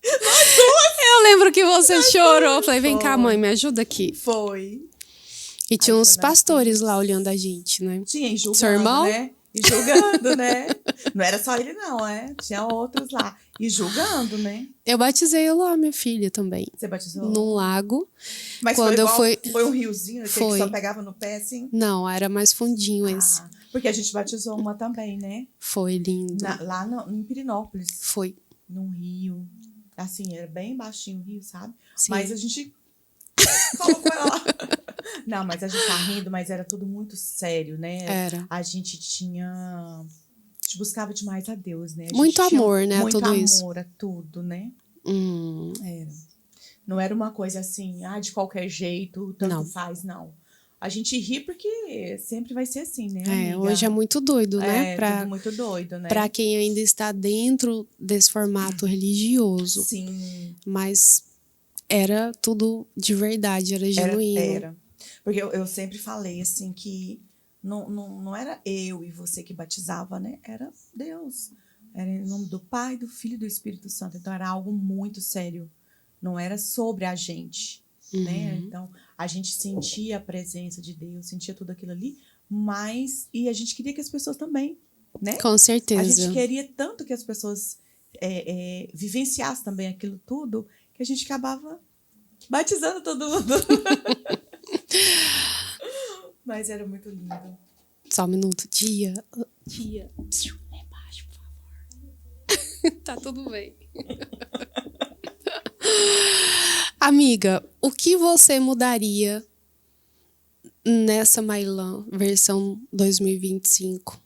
Eu lembro que você chorou. Eu falei, vem cá, mãe, me ajuda aqui. Foi. E tinha uns pastores lá olhando a gente, né? Tinha, e julgando, seu irmão? né? E julgando, né? Não era só ele, não, né? Tinha outros lá. E julgando, né? Eu batizei lá, minha filha também. Você batizou? Num lago. Mas quando foi um riozinho, foi. que só pegava no pé, assim? Não, era mais fundinho esse. Porque a gente batizou uma também, né? Foi lindo. Lá em Pirinópolis. Foi. Num rio. Assim, era bem baixinho o rio, sabe? Sim. Mas a gente colocou ela lá. Não, mas a gente tá rindo, mas era tudo muito sério, né? Era. A gente tinha gente buscava demais a Deus, né? A Muito gente tinha amor, né, a muito tudo amor isso. a tudo, né? Era. Não era uma coisa assim, de qualquer jeito, tanto Não. faz, não. A gente ri porque sempre vai ser assim, né, amiga? Hoje é muito doido, né? Tudo muito doido, né? Pra quem ainda está dentro desse formato religioso. Sim. Mas era tudo de verdade, era genuíno. Era. Porque eu sempre falei, assim, que não era eu e você que batizava, né? Era Deus. Era em nome do Pai, do Filho e do Espírito Santo. Então, era algo muito sério. Não era sobre a gente, né? Então, a gente sentia a presença de Deus, sentia tudo aquilo ali, e a gente queria que as pessoas também, né? Com certeza. A gente queria tanto que as pessoas vivenciassem também aquilo tudo, que a gente acabava batizando todo mundo. Mas era muito lindo. Só um minuto. Tia. É baixo, por favor. Tá tudo bem. Amiga, o que você mudaria nessa Mailã versão 2025?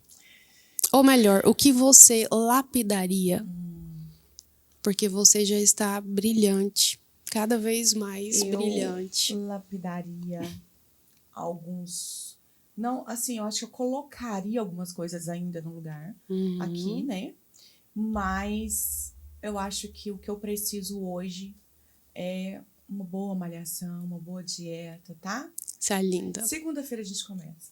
Ou melhor, o que você lapidaria? Porque você já está brilhante. Cada vez mais brilhante. Eu lapidaria alguns... Não, assim, eu acho que eu colocaria algumas coisas ainda no lugar aqui, né? Mas eu acho que o que eu preciso hoje é uma boa malhação, uma boa dieta, tá? Você é linda. Segunda-feira a gente começa.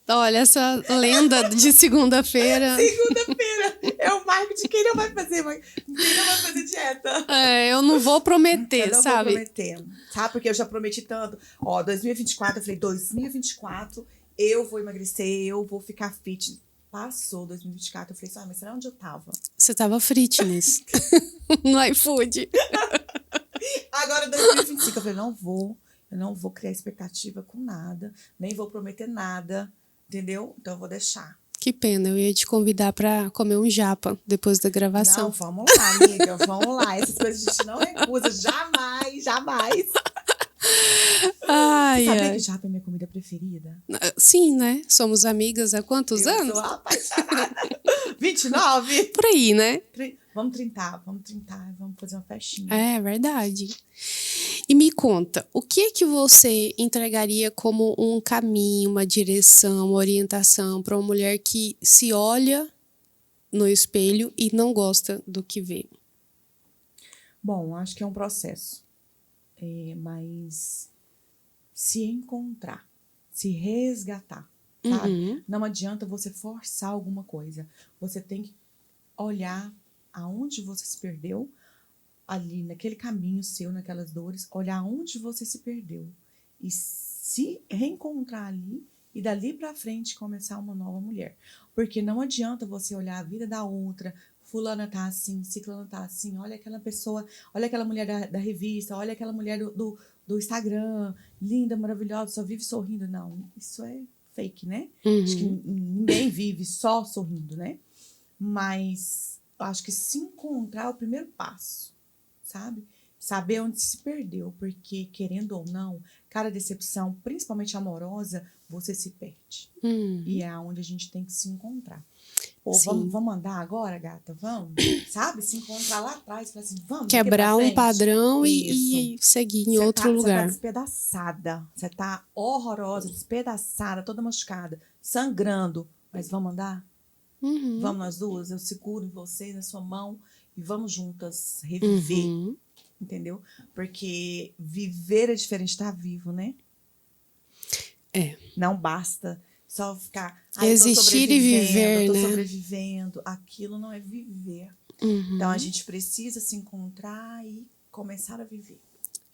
Olha, essa lenda de segunda-feira. Segunda-feira é o marco de quem não vai fazer dieta. Eu não vou prometer, eu não sabe? vou prometer, sabe? Porque eu já prometi tanto. 2024, eu falei, 2024 eu vou emagrecer, eu vou ficar fit. Passou 2024, eu falei, mas será onde eu tava? Você tava fitness no iFood. Agora 2025, eu falei, eu não vou criar expectativa com nada, nem vou prometer nada, entendeu? Então eu vou deixar. Que pena, eu ia te convidar pra comer um japa depois da gravação. Não, vamos lá, amiga, vamos lá. Essas coisas a gente não recusa, jamais, jamais. Você sabia que japa é minha comida preferida? Sim, né? Somos amigas há quantos anos? Eu sou apaixonada. 29? Por aí, né? Vamos trintar, vamos fazer uma festinha. É verdade. E me conta, o que você entregaria como um caminho, uma direção, uma orientação para uma mulher que se olha no espelho e não gosta do que vê? Bom, acho que é um processo. Mas se encontrar, se resgatar, sabe? Não adianta você forçar alguma coisa. Você tem que olhar aonde você se perdeu, ali naquele caminho seu, naquelas dores, olhar aonde você se perdeu e se reencontrar ali e dali pra frente começar uma nova mulher. Porque não adianta você olhar a vida da outra, fulana tá assim, ciclana tá assim, olha aquela pessoa, olha aquela mulher da revista, olha aquela mulher do Instagram, linda, maravilhosa, só vive sorrindo. Não, isso é fake, né? Acho que ninguém vive só sorrindo, né? Mas acho que se encontrar é o primeiro passo, sabe? Saber onde se perdeu, porque, querendo ou não, cada decepção, principalmente amorosa, você se perde. E é onde a gente tem que se encontrar. Pô, vamos andar agora, gata? Vamos? Sabe? Se encontrar lá atrás, falar assim, vamos. Quebrar um padrão e seguir em outro lugar. Você tá despedaçada, você tá horrorosa, despedaçada, toda machucada, sangrando. Mas vamos andar? Vamos nós duas? Eu seguro em você, na sua mão, e vamos juntas reviver. Entendeu? Porque viver é diferente de estar vivo, né? Não basta só ficar... existir e viver, eu tô né? sobrevivendo. Aquilo não é viver. Então, a gente precisa se encontrar e começar a viver.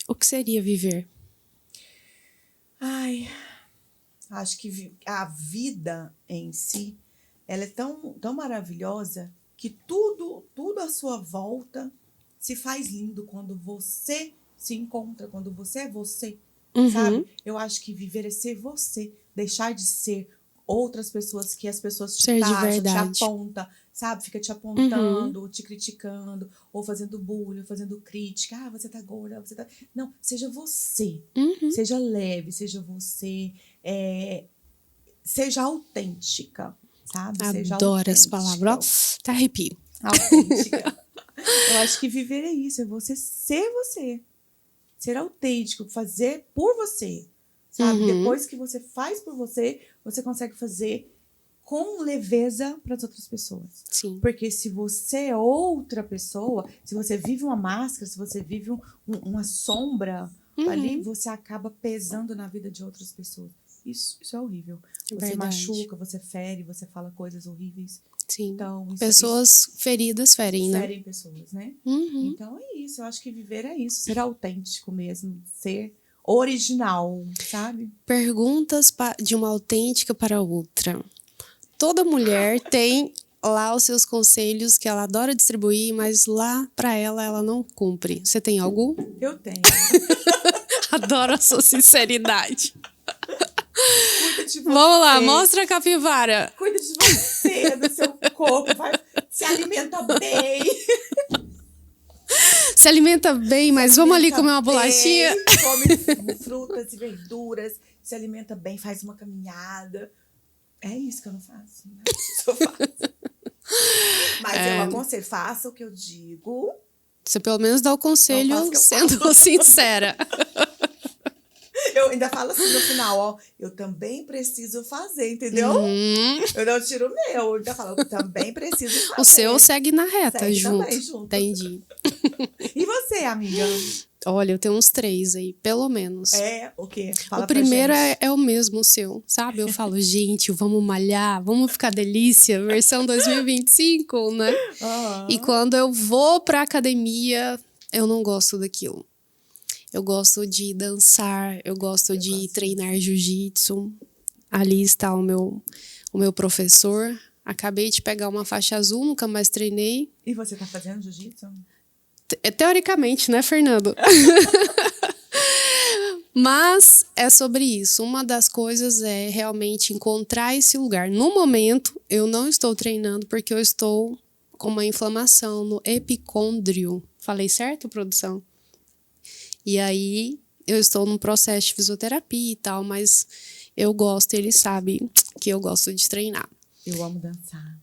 O que seria viver? Acho que a vida em si, ela é tão maravilhosa que tudo à sua volta se faz lindo quando você se encontra, quando você é você, sabe? Eu acho que viver é ser você, deixar de ser outras pessoas que as pessoas te taxam, te apontam, sabe? Fica te apontando, te criticando, ou fazendo bullying, ou fazendo crítica. Você tá gorda, você tá... Não, seja você. Seja leve, seja você. Seja autêntica. sabe? Seja Adoro essa autêntica. palavra. Ó, tá arrepio. Autêntica. Eu acho que viver é isso, é você. Ser autêntico, fazer por você, sabe? Uhum. Depois que você faz por você, você consegue fazer com leveza para as outras pessoas. Sim. Porque se você é outra pessoa, se você vive uma máscara, se você vive uma sombra ali, você acaba pesando na vida de outras pessoas. Isso é horrível. Você Verdade. machuca, você fere, você fala coisas horríveis. Sim. Então, Pessoas feridas ferem, né? ferem pessoas, né? Uhum. Então é isso. Eu acho que viver é isso. Ser autêntico mesmo. Ser original, sabe? Perguntas de uma autêntica para outra. Toda mulher tem lá os seus conselhos que ela adora distribuir, mas lá para ela não cumpre. Você tem algum? Eu tenho. Adoro a sua sinceridade. Cuida de você. Vamos lá, mostra a capivara. Cuida de você, do seu corpo. Se alimenta bem. Se alimenta bem, mas vamos ali comer uma bem, bolachinha. Come frutas e verduras. Se alimenta bem, faz uma caminhada. É isso que eu não faço. Né? Isso eu faço. Mas eu aconselho, faça o que eu digo. Você pelo menos dá o conselho Não faço o que eu sendo faço. sincera. Eu ainda falo assim no final, ó. Eu também preciso fazer, entendeu? Eu não tiro o meu. Eu ainda falo, eu também preciso fazer. O seu segue na reta, Segue junto. também, junto. Entendi. E você, amiga? Olha, eu tenho uns 3 aí, pelo menos. É, o quê? Fala O primeiro pra gente. é o mesmo, o seu, sabe? Eu falo, gente, vamos malhar, vamos ficar delícia, versão 2025, né? Aham. E quando eu vou pra academia, eu não gosto daquilo. Eu gosto de dançar, eu gosto de treinar jiu-jitsu. Ali está o meu professor. Acabei de pegar uma faixa azul, nunca mais treinei. E você tá fazendo jiu-jitsu? Teoricamente, né, Fernando? Mas é sobre isso. Uma das coisas é realmente encontrar esse lugar. No momento, eu não estou treinando porque eu estou com uma inflamação no epicôndrio. Falei certo, produção? E aí, eu estou num processo de fisioterapia e tal, mas eu gosto, ele sabe que eu gosto de treinar. Eu amo dançar.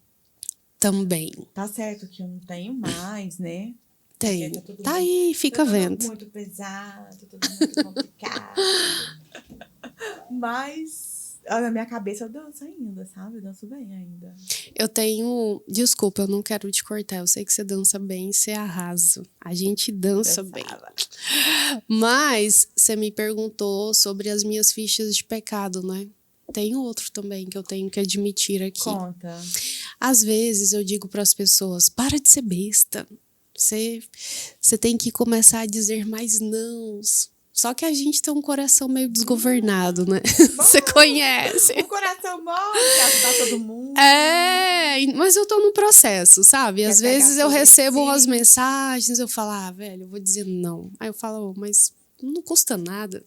Também. Tá certo que eu não tenho mais, né? Tem. Porque tudo Tá aí, fica tudo vendo. muito pesado, tudo muito complicado. Mas na minha cabeça eu danço ainda, sabe? Eu danço bem ainda. Eu tenho... Desculpa, eu não quero te cortar. Eu sei que você dança bem, você arrasa. A gente dança bem. Mas você me perguntou sobre as minhas fichas de pecado, né? Tem outro também que eu tenho que admitir aqui. Conta. Às vezes eu digo para as pessoas, para de ser besta. Você tem que começar a dizer mais nãos. Só que a gente tem um coração meio desgovernado, né? Você conhece. Um coração bom de ajudar todo mundo. É, mas eu tô no processo, sabe? Às Quer pegar vezes eu tudo recebo assim. umas mensagens, eu falo, velho, eu vou dizer não. Aí eu falo, mas não custa nada.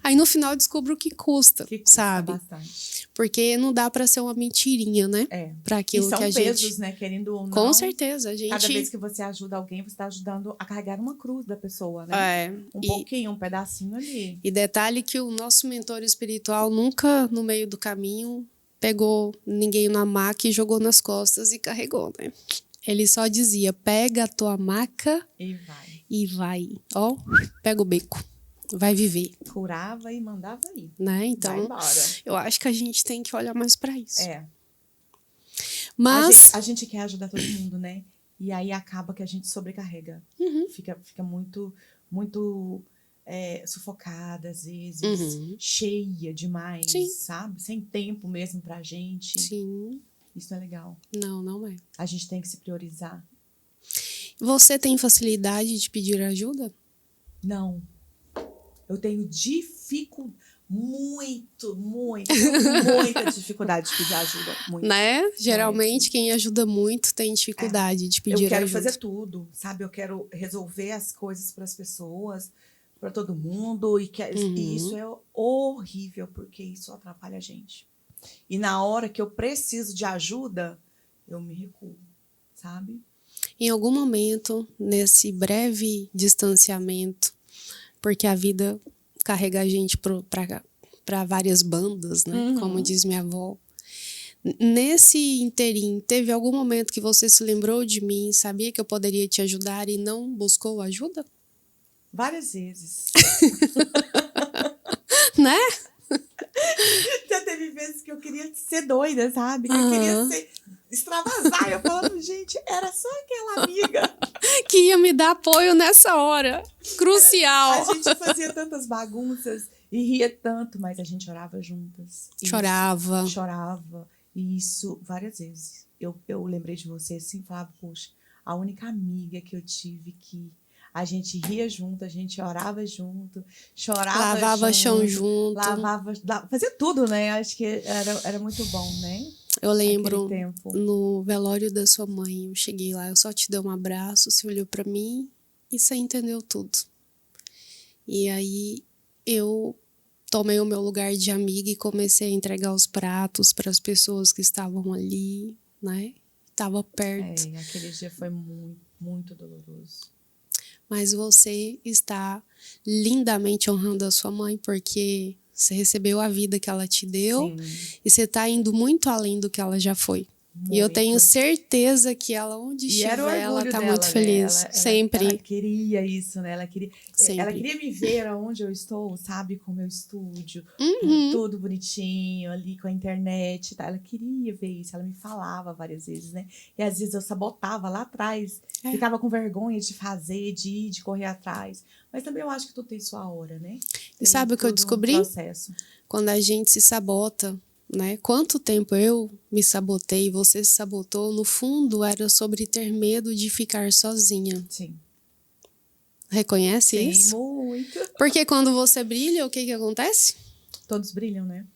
Aí no final eu descubro que custa, Que custa sabe? bastante. Porque não dá pra ser uma mentirinha, né? É. Pra E aquilo são que a pesos, gente... né? Querendo ou não. Com certeza, a gente... Cada vez que você ajuda alguém, você tá ajudando a carregar uma cruz da pessoa, né? É, Pouquinho, um pedacinho ali. E detalhe que o nosso mentor espiritual nunca, no meio do caminho, pegou ninguém na maca e jogou nas costas e carregou, né? Ele só dizia, pega a tua maca E vai. e vai. Ó, pega o beco. Vai viver, Curava e mandava ir. né? Vai Então, embora. eu acho que a gente tem que olhar mais pra isso. É. Mas... A gente quer ajudar todo mundo, né? E aí acaba que a gente sobrecarrega. Fica muito, muito sufocada, às vezes. Cheia demais, Sim. sabe? Sem tempo mesmo pra gente. Sim. Isso não é legal. Não é. A gente tem que se priorizar. Você tem facilidade de pedir ajuda? Não. Eu tenho muita dificuldade de pedir ajuda. Muito. Né? Geralmente, quem ajuda muito tem dificuldade de pedir Eu quero ajuda. fazer tudo, sabe? Eu quero resolver as coisas para as pessoas, para todo mundo. E isso é horrível, porque isso atrapalha a gente. E na hora que eu preciso de ajuda, eu me recuo, sabe? Em algum momento, nesse breve distanciamento, porque a vida carrega a gente para várias bandas, né? Como diz minha avó. Nesse interim, teve algum momento que você se lembrou de mim, sabia que eu poderia te ajudar e não buscou ajuda? Várias vezes. Né? Já teve vezes que eu queria ser doida, sabe? Que eu Aham. queria extravasar. Eu falava, gente, era só aquela amiga. Que ia me dar apoio nessa hora. A Crucial. gente fazia tantas bagunças e ria tanto, mas a gente orava juntas. Chorava. Chorava. E isso várias vezes. Eu lembrei de você assim, falava, poxa, a única amiga que eu tive que a gente ria junto, a gente orava junto, chorava Lavava chão junto, junto. fazia tudo, né? Acho que era muito bom, né? Eu Aquele lembro tempo. no velório da sua mãe, eu cheguei lá, eu só te dei um abraço, você olhou pra mim e você entendeu tudo. E aí eu tomei o meu lugar de amiga e comecei a entregar os pratos para as pessoas que estavam ali, né? Estava perto. Aquele dia foi muito, muito doloroso. Mas você está lindamente honrando a sua mãe, porque você recebeu a vida que ela te deu. Sim. E você está indo muito além do que ela já foi. Muito. E eu tenho certeza que ela, onde estiver, ela está muito feliz. Né? Sempre. Ela queria isso, né? Ela Sempre. queria me ver onde eu estou, sabe? Com o meu estúdio, tudo bonitinho, ali com a internet. Tá? Ela queria ver isso, ela me falava várias vezes, né? E às vezes eu sabotava lá atrás, ficava com vergonha de fazer, de ir, de correr atrás. Mas também eu acho que tudo tem sua hora, né? E sabe o que eu descobri? Processo. Quando a gente se sabota, né? Quanto tempo eu me sabotei, você se sabotou, no fundo era sobre ter medo de ficar sozinha. Sim. Reconhece Sim, isso? muito. Porque quando você brilha, o que acontece? Todos brilham, né?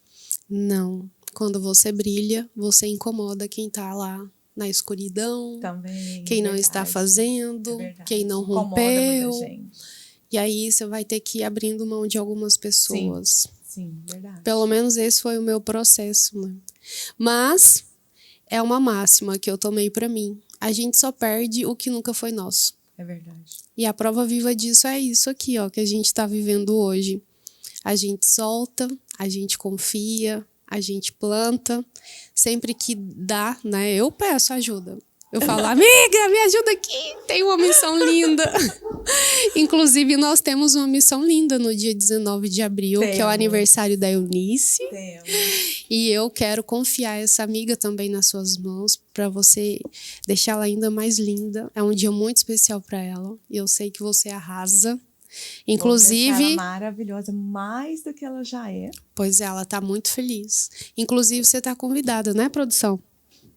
Não. Quando você brilha, você incomoda quem tá lá na escuridão. Também. Quem não está fazendo, quem não rompeu. Muita gente. E aí você vai ter que ir abrindo mão de algumas pessoas. Sim, verdade. Pelo menos esse foi o meu processo, né? Mas é uma máxima que eu tomei pra mim. A gente só perde o que nunca foi nosso. É verdade. E a prova viva disso é isso aqui, ó, que a gente tá vivendo hoje. A gente solta, a gente confia, a gente planta. Sempre que dá, né? Eu peço ajuda. Eu falo, amiga, me ajuda aqui, tem uma missão linda. Inclusive, nós temos uma missão linda no dia 19 de abril, que é o aniversário da Eunice. E eu quero confiar essa amiga também nas suas mãos, para você deixá-la ainda mais linda. É um dia muito especial para ela. E eu sei que você arrasa. Inclusive, ela maravilhosa, mais do que ela já é. Pois é, ela tá muito feliz. Inclusive, você tá convidada, né, produção?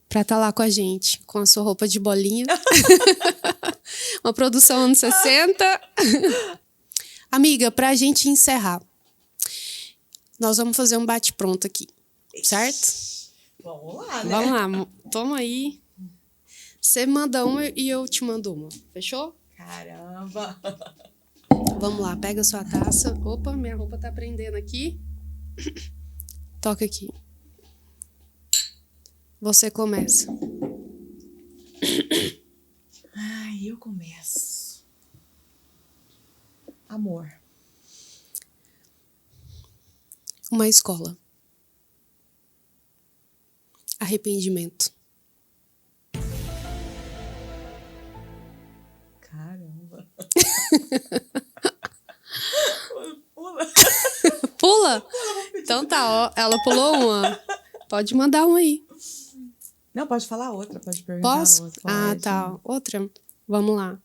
Pra estar lá com a gente, com a sua roupa de bolinha. Uma produção anos 60. Amiga, pra gente encerrar, nós vamos fazer um bate-pronto aqui, certo? Vamos lá, né? Vamos lá, toma aí. Você manda uma e eu te mando uma, fechou? Caramba! Vamos lá, pega a sua taça. Opa, minha roupa tá prendendo aqui. Toca aqui. Você começa. Ai, eu começo. Amor. Uma escola. Arrependimento. Caramba. Pula? Então tá, ó. Ela pulou uma. Pode mandar uma aí. Não, pode falar outra, pode perguntar Posso? outra. Ah, tá. Outra? Vamos lá.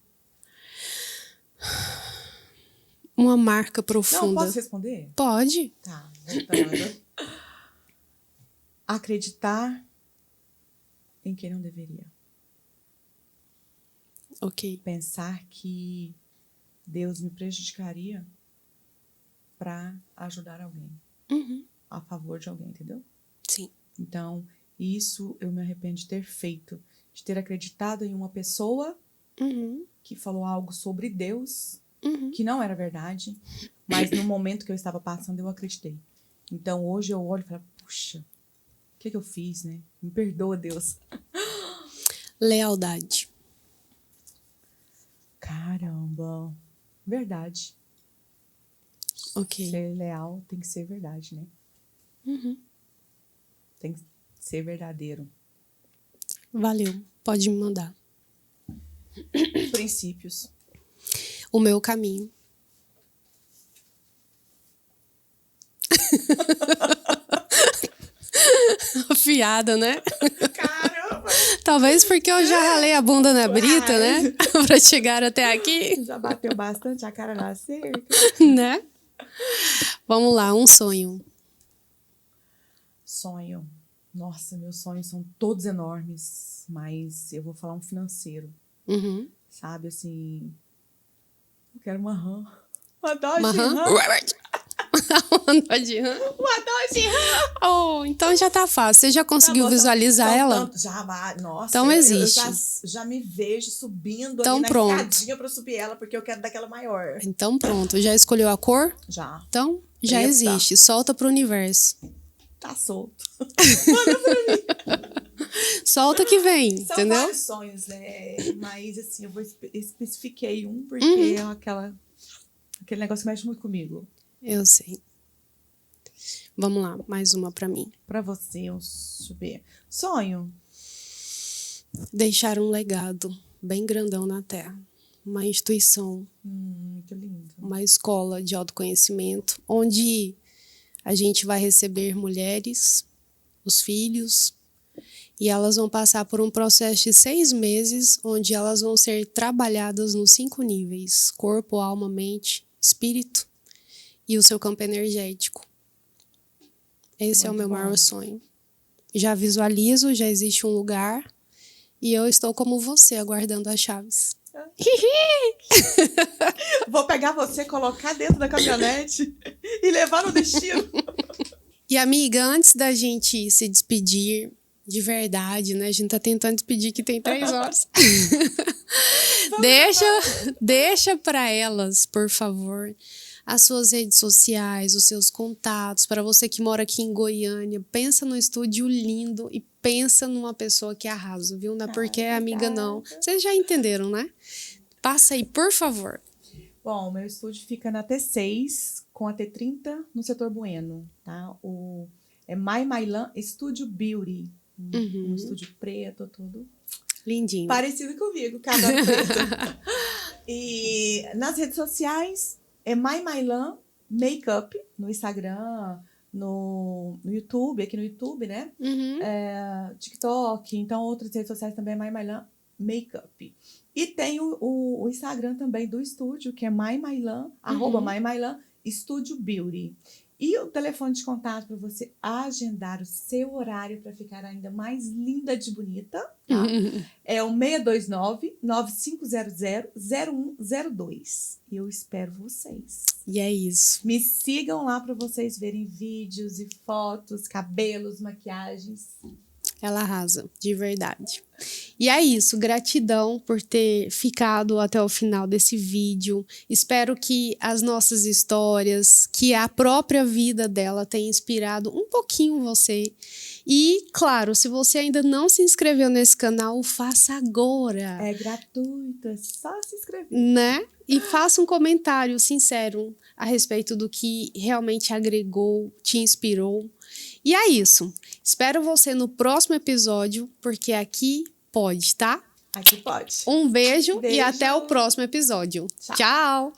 Uma marca profunda. Não, posso responder? Pode. Tá, voltando. Acreditar em quem não deveria. Ok. Pensar que Deus me prejudicaria para ajudar alguém. Uhum. A favor de alguém, entendeu? Sim. Então, isso eu me arrependo de ter feito. De ter acreditado em uma pessoa que falou algo sobre Deus, que não era verdade, mas no momento que eu estava passando, eu acreditei. Então, hoje eu olho e falo, puxa, o que eu fiz, né? Me perdoa, Deus. Lealdade. Caramba. Verdade. Ok. Ser leal tem que ser verdade, né? Uhum. Tem que ser verdadeiro. Valeu, pode me mandar. Princípios. O meu caminho. Afiada, né? Caramba! Talvez porque eu já ralei a bunda na brita, né? Pra chegar até aqui. Já bateu bastante a cara na cerca. Né? Vamos lá, um sonho. Sonho. Nossa, meus sonhos são todos enormes, mas eu vou falar um financeiro. Uhum. Sabe, assim... Eu quero uma RAM. Uma Dodge Uma RAM? RAM. Uma Dodge RAM? Uma Dodge RAM. Oh, então já tá fácil. Você já conseguiu Tá bom, visualizar são ela? tanto- já, nossa. Então existe. Eu já me vejo subindo Então ali na pronto. escadinha pra subir ela, porque eu quero daquela maior. Então pronto. Já escolheu a cor? Já. Então já Preta. existe. Solta pro universo. Tá solto. Solta que vem, São entendeu? vários sonhos, né? Mas, assim, eu vou especifiquei um, porque é aquele negócio que mexe muito comigo. Eu sei. Vamos lá, mais uma pra mim. Pra você, deixa eu ver. Sonho. Deixar um legado bem grandão na Terra. Uma instituição, Muito lindo. uma escola de autoconhecimento, onde a gente vai receber mulheres, os filhos, e elas vão passar por um processo de 6 meses, onde elas vão ser trabalhadas nos 5 níveis: corpo, alma, mente, espírito e o seu campo energético. Esse é o Muito meu bom. maior sonho. Já visualizo, já existe um lugar, e eu estou como você, aguardando as chaves. Vou pegar você, colocar dentro da caminhonete e levar no destino. E amiga, antes da gente se despedir de verdade, né? A gente tá tentando despedir que tem 3 horas. Deixa para elas, por favor, as suas redes sociais, os seus contatos. Para você que mora aqui em Goiânia, pensa num estúdio lindo e pensa numa pessoa que arrasa, viu? Não é porque é amiga, não. Vocês já entenderam, né? Passa aí, por favor. Bom, meu estúdio fica na T6 com a T30 no setor Bueno, tá? É My Mailan Studio Beauty. Um estúdio preto, todo Lindinho. parecido comigo, cabelo preto. E nas redes sociais é My Mailan Makeup no Instagram, no YouTube, aqui no YouTube, né? Uhum. TikTok, então outras redes sociais também é My Mailan Makeup. E tem o Instagram também do estúdio, que é My Mailan, @My Mailan Studio Beauty. E o telefone de contato para você agendar o seu horário para ficar ainda mais linda de bonita, tá? É o 629-9500-0102. E eu espero vocês. E é isso. Me sigam lá para vocês verem vídeos e fotos, cabelos, maquiagens. Ela arrasa, de verdade. E é isso, gratidão por ter ficado até o final desse vídeo. Espero que as nossas histórias, que a própria vida dela tenha inspirado um pouquinho você. E, claro, se você ainda não se inscreveu nesse canal, faça agora. É gratuito, é só se inscrever. Né? E faça um comentário sincero a respeito do que realmente agregou, te inspirou. E é isso. Espero você no próximo episódio, porque aqui pode, tá? Aqui pode. Um beijo. E Beijo. até o próximo episódio. Tchau. Tchau.